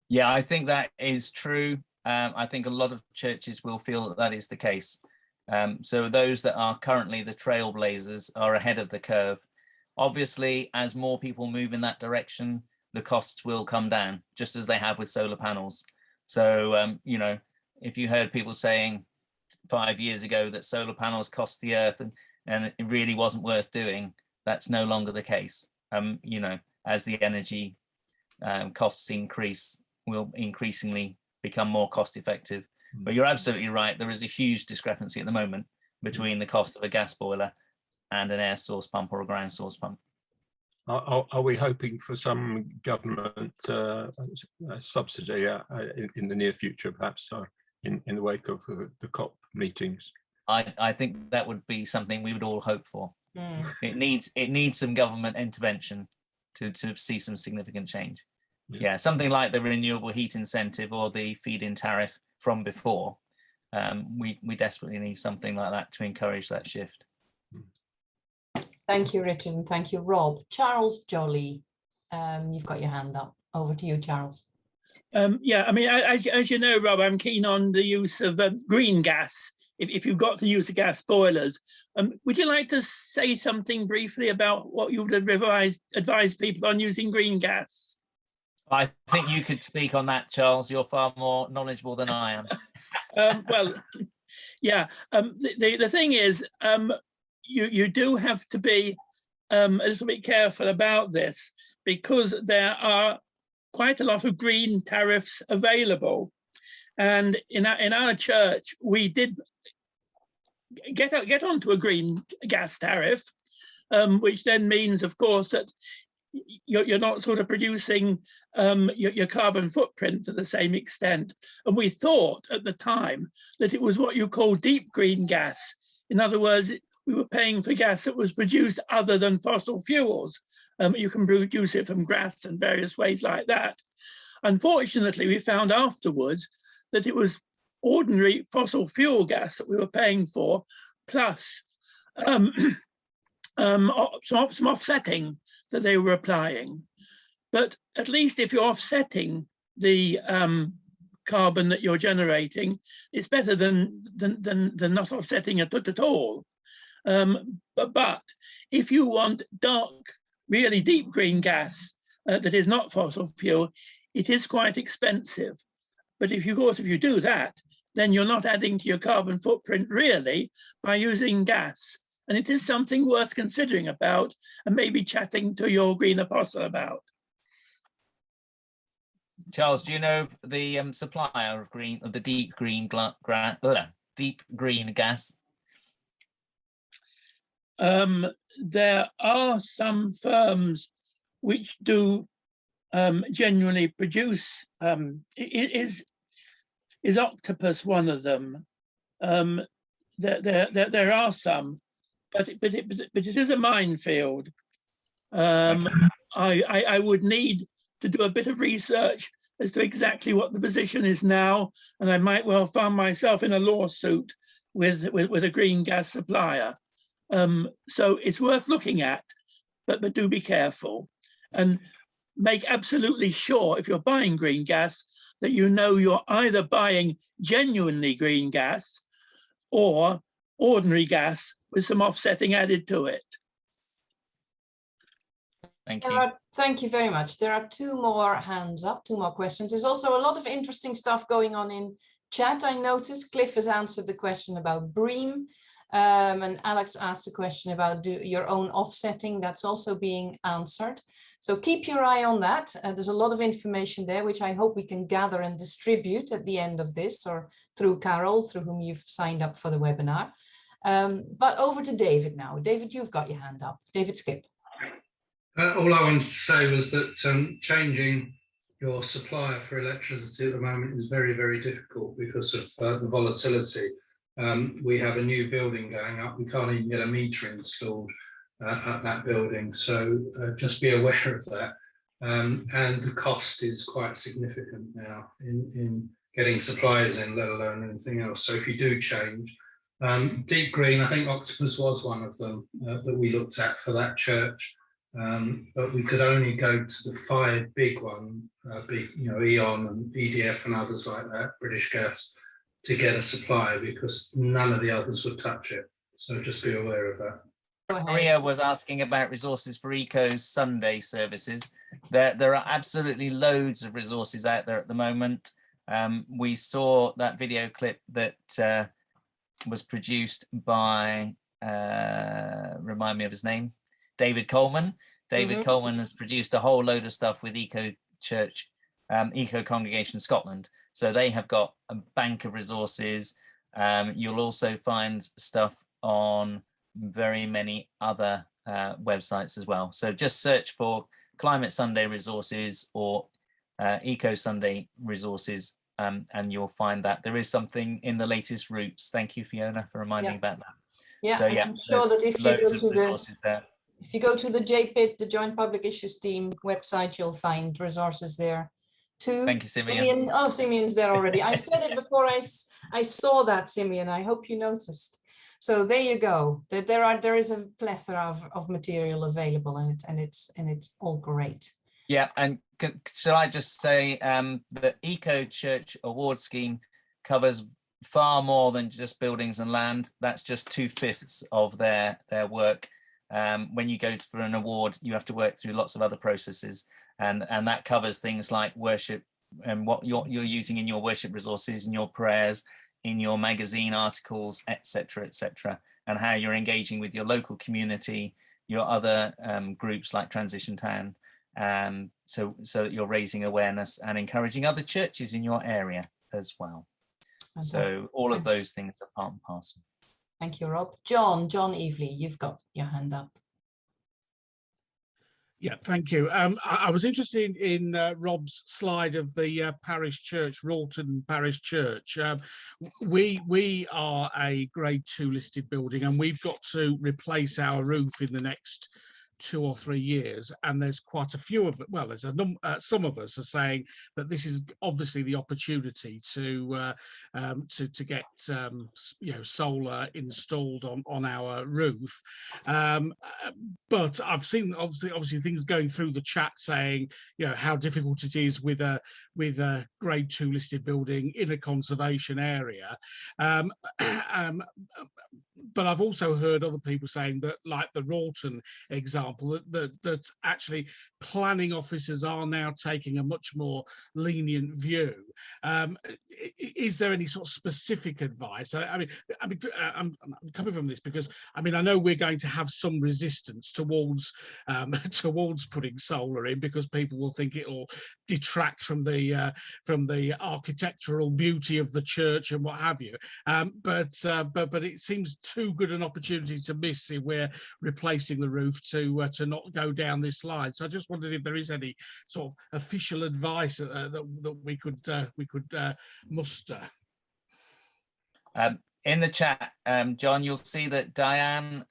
Yeah, I think that is true. I think a lot of churches will feel that is the case. So those that are currently the trailblazers are ahead of the curve. Obviously, as more people move in that direction, the costs will come down, just as they have with solar panels. So, if you heard people saying 5 years ago that solar panels cost the earth and it really wasn't worth doing, that's no longer the case. As the energy costs increase, will increasingly become more cost effective. But you're absolutely right. There is a huge discrepancy at the moment between the cost of a gas boiler and an air source pump or a ground source pump. Are we hoping for some government subsidy in the near future, perhaps in the wake of the COP meetings? I think that would be something we would all hope for. It needs some government intervention to see some significant change. Yeah, something like the renewable heat incentive or the feed-in tariff from before. We desperately need something like that to encourage that shift. Thank you, Richard, and thank you, Rob. Charles Jolly, you've got your hand up. Over to you, Charles. Yeah, I mean, as you know, Rob, I'm keen on the use of green gas. If you've got to use the gas boilers, would you like to say something briefly about what you would advise people on using green gas? I think you could speak on that, Charles. You're far more knowledgeable than I am. Well, yeah. The thing is, you do have to be a little bit careful about this, because there are quite a lot of green tariffs available. And in our church, we did get onto a green gas tariff, which then means, of course, that you're not sort of producing your carbon footprint to the same extent. And we thought at the time that it was what you call deep green gas. In other words, we were paying for gas that was produced other than fossil fuels. You can produce it from grass and various ways like that. Unfortunately, we found afterwards that it was ordinary fossil fuel gas that we were paying for, plus some offsetting that they were applying. But at least if you're offsetting the carbon that you're generating, it's better than not offsetting it at all. But if you want dark, really deep green gas that is not fossil fuel, it is quite expensive. But of course, if you do that, then you're not adding to your carbon footprint really by using gas. And it is something worth considering about and maybe chatting to your green apostle about. Charles, do you know the supplier of the deep green gas? There are some firms which do genuinely produce. Is Octopus one of them? There are some, but it is a minefield. Okay. I would need to do a bit of research as to exactly what the position is now, and I might well find myself in a lawsuit with a green gas supplier. So it's worth looking at, but do be careful and make absolutely sure if you're buying green gas that you know you're either buying genuinely green gas or ordinary gas with some offsetting added to it. Thank you. Thank you very much. There are two more hands up, two more questions. There's also a lot of interesting stuff going on in chat. I noticed Cliff has answered the question about BREEAM, and Alex asked a question about your own offsetting. That's also being answered. So keep your eye on that. There's a lot of information there, which I hope we can gather and distribute at the end of this, or through Carol, through whom you've signed up for the webinar. But over to David now. David, you've got your hand up. David Skip. All I wanted to say was that changing your supplier for electricity at the moment is very, very difficult because of the volatility. We have a new building going up. We can't even get a meter installed at that building. So just be aware of that. And the cost is quite significant now in getting suppliers in, let alone anything else. So if you do change, deep green, I think Octopus was one of them that we looked at for that church. But we could only go to the 5 big ones, E.ON and EDF and others like that, British Gas, to get a supply because none of the others would touch it. So just be aware of that. Maria was asking about resources for Eco Sunday services. There are absolutely loads of resources out there at the moment. We saw that video clip that was produced by, remind me of his name, David Coleman. David Coleman has produced a whole load of stuff with Eco Church, Eco Congregation Scotland. So they have got a bank of resources. You'll also find stuff on very many other websites as well. So just search for Climate Sunday resources or Eco Sunday resources, and you'll find that there is something in the latest routes. Thank you, Fiona, for reminding about that. Yeah, so, yeah, I'm sure that if you go to the JPIT, the Joint Public Issues Team website, you'll find resources there too. Thank you, Simeon. Oh, Simeon's there already. I said it before I saw that, Simeon. I hope you noticed. So there you go. There is a plethora of material available, and it's all great. Yeah, and shall I just say the Eco Church Award Scheme covers far more than just buildings and land. That's just 2/5 of their work. When you go for an award, you have to work through lots of other processes, and that covers things like worship and what you're using in your worship resources, in your prayers, in your magazine articles, etc., and how you're engaging with your local community, your other groups like Transition Town, so that you're raising awareness and encouraging other churches in your area as well. So all of those things are part and parcel. Thank you, Rob. John Evely, you've got your hand up. Yeah, thank you. I was interested in Rob's slide of the parish church, Rawton Parish Church. We are a Grade 2 listed building, and we've got to replace our roof in the next 2 or 3 years, and there's quite a few of it. Well, there's some of us are saying that this is obviously the opportunity to get solar installed on our roof. But I've seen obviously things going through the chat saying how difficult it is with a Grade 2 listed building in a conservation area. But I've also heard other people saying that, like the Rawton example, that actually planning officers are now taking a much more lenient view. Is there any sort of specific advice? I'm coming from this because I know we're going to have some resistance towards putting solar in, because people will think it will detract from the architectural beauty of the church and what have you. But it seems too good an opportunity to miss if we're replacing the roof to not go down this line. So I just wondered if there is any sort of official advice that we could muster. In the chat, John, you'll see that Diane,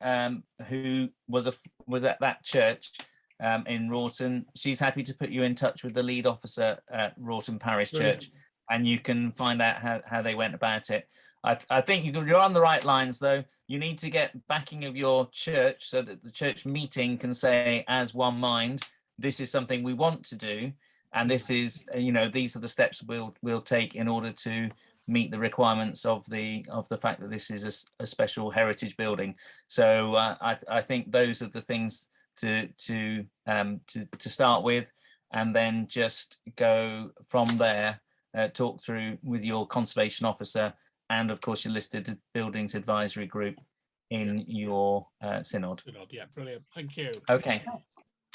who was at that church in Rawton, she's happy to put you in touch with the lead officer at Rawton Parish Church, and you can find out how they went about it. I think you're on the right lines, though. You need to get backing of your church so that the church meeting can say, as one mind, this is something we want to do, and this is, these are the steps we'll take in order to meet the requirements of the fact that this is a special heritage building. So I think those are the things to start with, and then just go from there. Talk through with your conservation officer, and of course your listed buildings advisory group in your synod. Yeah, brilliant. Thank you. Okay.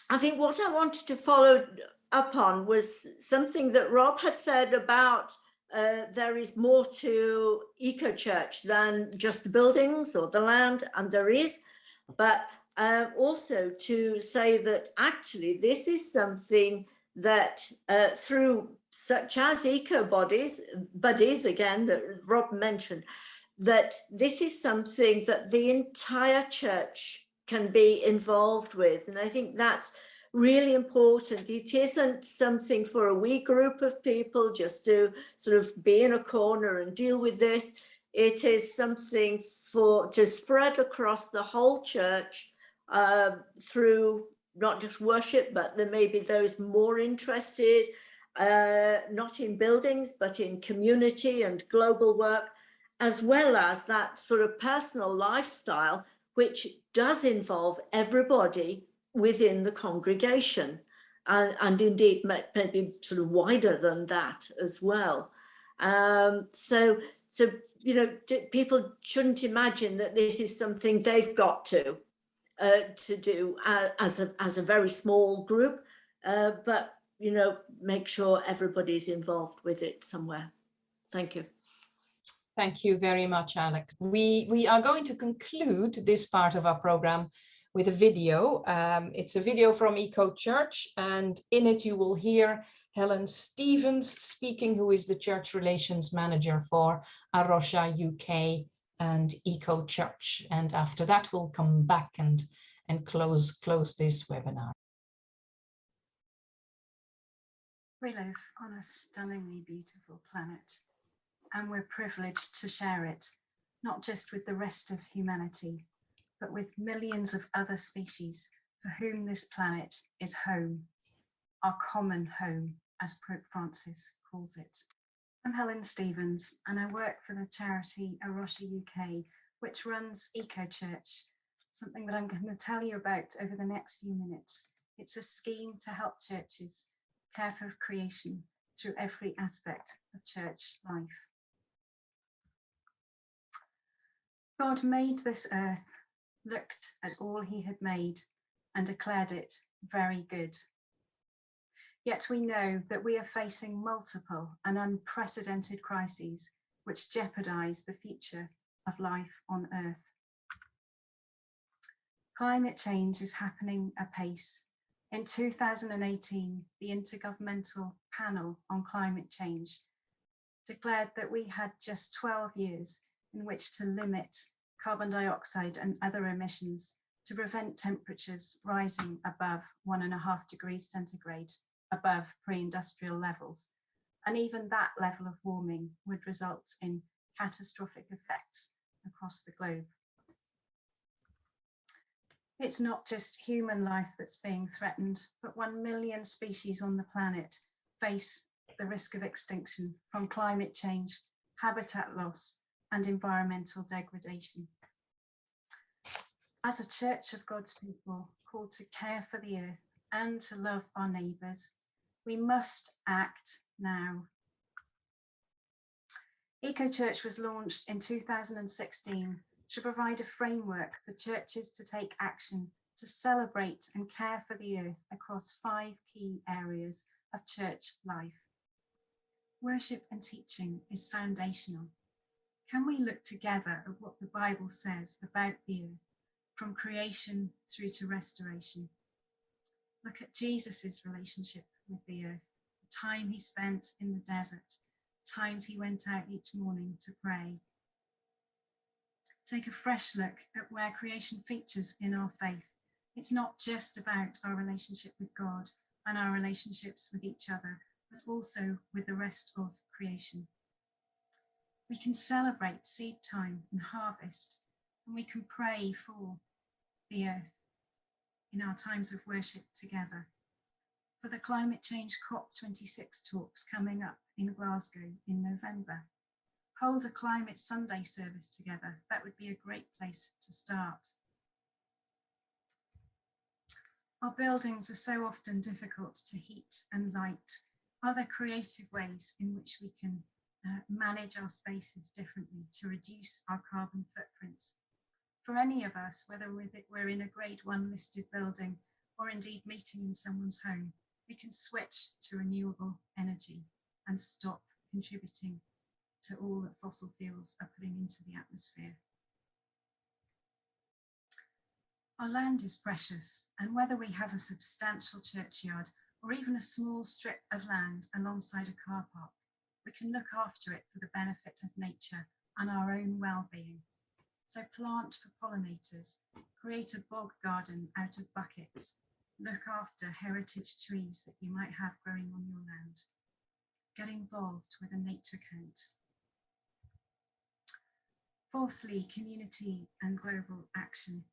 I think what I wanted to follow up on was something that Rob had said about there is more to eco-church than just the buildings or the land, and there is, but also to say that actually this is something that through such as buddies again that Rob mentioned, that this is something that the entire church can be involved with. And I think that's really important. It isn't something for a wee group of people just to sort of be in a corner and deal with this. It is something to spread across the whole church through not just worship, but there may be those more interested, not in buildings, but in community and global work, as well as that sort of personal lifestyle, which does involve everybody within the congregation, and indeed maybe sort of wider than that as well. So people shouldn't imagine that this is something they've got to do as a very small group, but make sure everybody's involved with it somewhere. Thank you. Thank you very much, Alex. We are going to conclude this part of our program with a video. It's a video from Eco Church, and in it you will hear Helen Stevens speaking, who is the Church Relations Manager for A Rocha UK and Eco Church. And after that, we'll come back and close this webinar. We live on a stunningly beautiful planet, and we're privileged to share it, not just with the rest of humanity, but with millions of other species for whom this planet is home, our common home, as Pope Francis calls it. I'm Helen Stevens, and I work for the charity A Rocha UK, which runs Eco Church, something that I'm going to tell you about over the next few minutes. It's a scheme to help churches care for creation through every aspect of church life. God made this earth, looked at all he had made, and declared it very good. Yet we know that we are facing multiple and unprecedented crises which jeopardize the future of life on Earth. Climate change is happening apace. In 2018, the Intergovernmental Panel on Climate Change declared that we had just 12 years in which to limit carbon dioxide and other emissions to prevent temperatures rising above 1.5 degrees centigrade, above pre-industrial levels. And even that level of warming would result in catastrophic effects across the globe. It's not just human life that's being threatened, but 1 million species on the planet face the risk of extinction from climate change, habitat loss, and environmental degradation. As a church of God's people called to care for the earth and to love our neighbours, we must act now. EcoChurch was launched in 2016 to provide a framework for churches to take action to celebrate and care for the earth across 5 key areas of church life. Worship and teaching is foundational. Can we look together at what the Bible says about the earth, from creation through to restoration? Look at Jesus's relationship with the earth, the time he spent in the desert, the times he went out each morning to pray. Take a fresh look at where creation features in our faith. It's not just about our relationship with God and our relationships with each other, but also with the rest of creation. We can celebrate seed time and harvest, and we can pray for the earth in our times of worship together. For the Climate Change COP26 talks coming up in Glasgow in November, hold a Climate Sunday service together. That would be a great place to start. Our buildings are so often difficult to heat and light. Are there creative ways in which we can manage our spaces differently to reduce our carbon footprints? For any of us, whether we're in a Grade 1 listed building or indeed meeting in someone's home, we can switch to renewable energy and stop contributing to all that fossil fuels are putting into the atmosphere. Our land is precious, and whether we have a substantial churchyard or even a small strip of land alongside a car park, we can look after it for the benefit of nature and our own well-being. So plant for pollinators, create a bog garden out of buckets, look after heritage trees that you might have growing on your land. Get involved with a nature count. Fourthly, community and global action.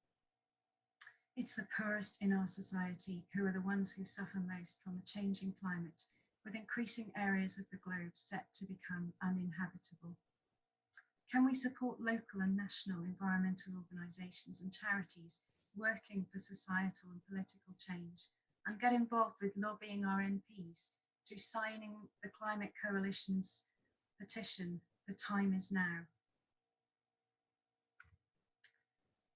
It's the poorest in our society who are the ones who suffer most from a changing climate, with increasing areas of the globe set to become uninhabitable. Can we support local and national environmental organisations and charities working for societal and political change, and get involved with lobbying our MPs through signing the Climate Coalition's petition, "The Time Is Now"?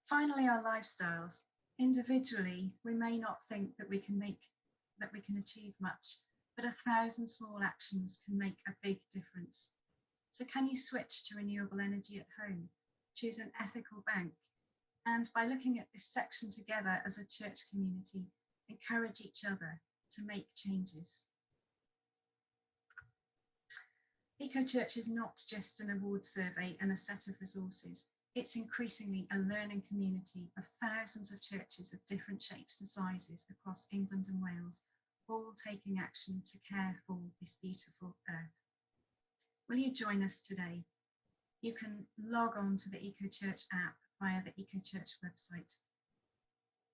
Finally, our lifestyles. Individually, we may not think that we can achieve much, but 1,000 small actions can make a big difference. So can you switch to renewable energy at home? Choose an ethical bank. And by looking at this section together as a church community, encourage each other to make changes. EcoChurch is not just an award survey and a set of resources. It's increasingly a learning community of thousands of churches of different shapes and sizes across England and Wales, all taking action to care for this beautiful earth. Will you join us today? You can log on to the EcoChurch app via the EcoChurch website.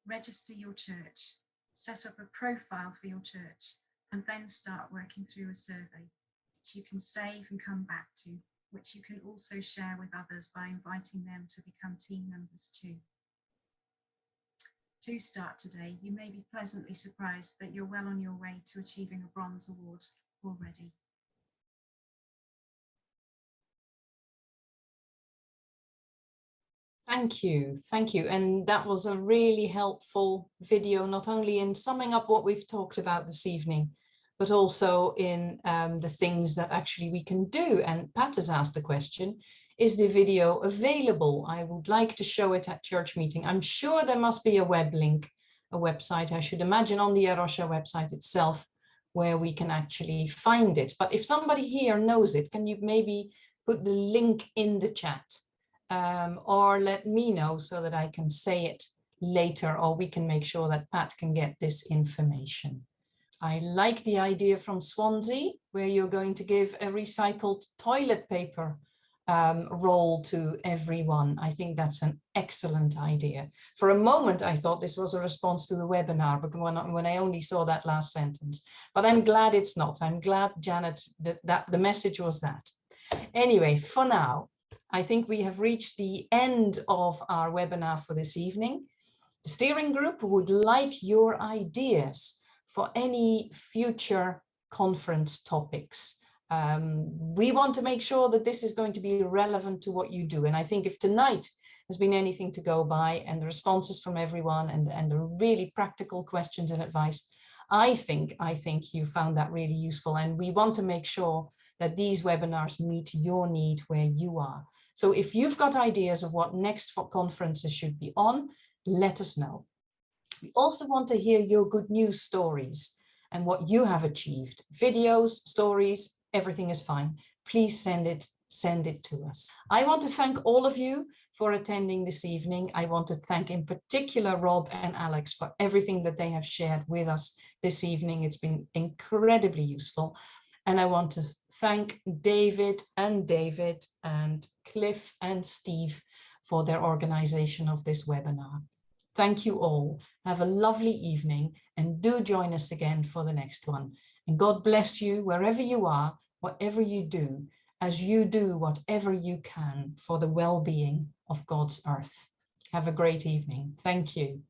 Register your church, set up a profile for your church, and then start working through a survey, which you can save and come back to, which you can also share with others by inviting them to become team members too. To start today, you may be pleasantly surprised that you're well on your way to achieving a bronze award already. Thank you. And that was a really helpful video, not only in summing up what we've talked about this evening, but also in the things that actually we can do. And Pat has asked the question, is the video available? I would like to show it at church meeting. I'm sure there must be a web link, a website, I should imagine on the Arosha website itself, where we can actually find it. But if somebody here knows it, can you maybe put the link in the chat or let me know so that I can say it later, or we can make sure that Pat can get this information. I like the idea from Swansea, where you're going to give a recycled toilet paper roll to everyone. I think that's an excellent idea. For a moment, I thought this was a response to the webinar, but when I only saw that last sentence, but I'm glad it's not. I'm glad, Janet, that the message was that. Anyway, for now, I think we have reached the end of our webinar for this evening. The steering group would like your ideas for any future conference topics. We want to make sure that this is going to be relevant to what you do. And I think if tonight has been anything to go by, and the responses from everyone and the really practical questions and advice, I think you found that really useful. And we want to make sure that these webinars meet your need where you are. So if you've got ideas of what next conferences should be on, let us know. We also want to hear your good news stories and what you have achieved. Videos, stories, everything is fine. Please send it to us. I want to thank all of you for attending this evening. I want to thank in particular Rob and Alex for everything that they have shared with us this evening. It's been incredibly useful. And I want to thank David and Cliff and Steve for their organization of this webinar. Thank you all. Have a lovely evening and do join us again for the next one. And God bless you wherever you are, whatever you do, as you do whatever you can for the well-being of God's earth. Have a great evening. Thank you.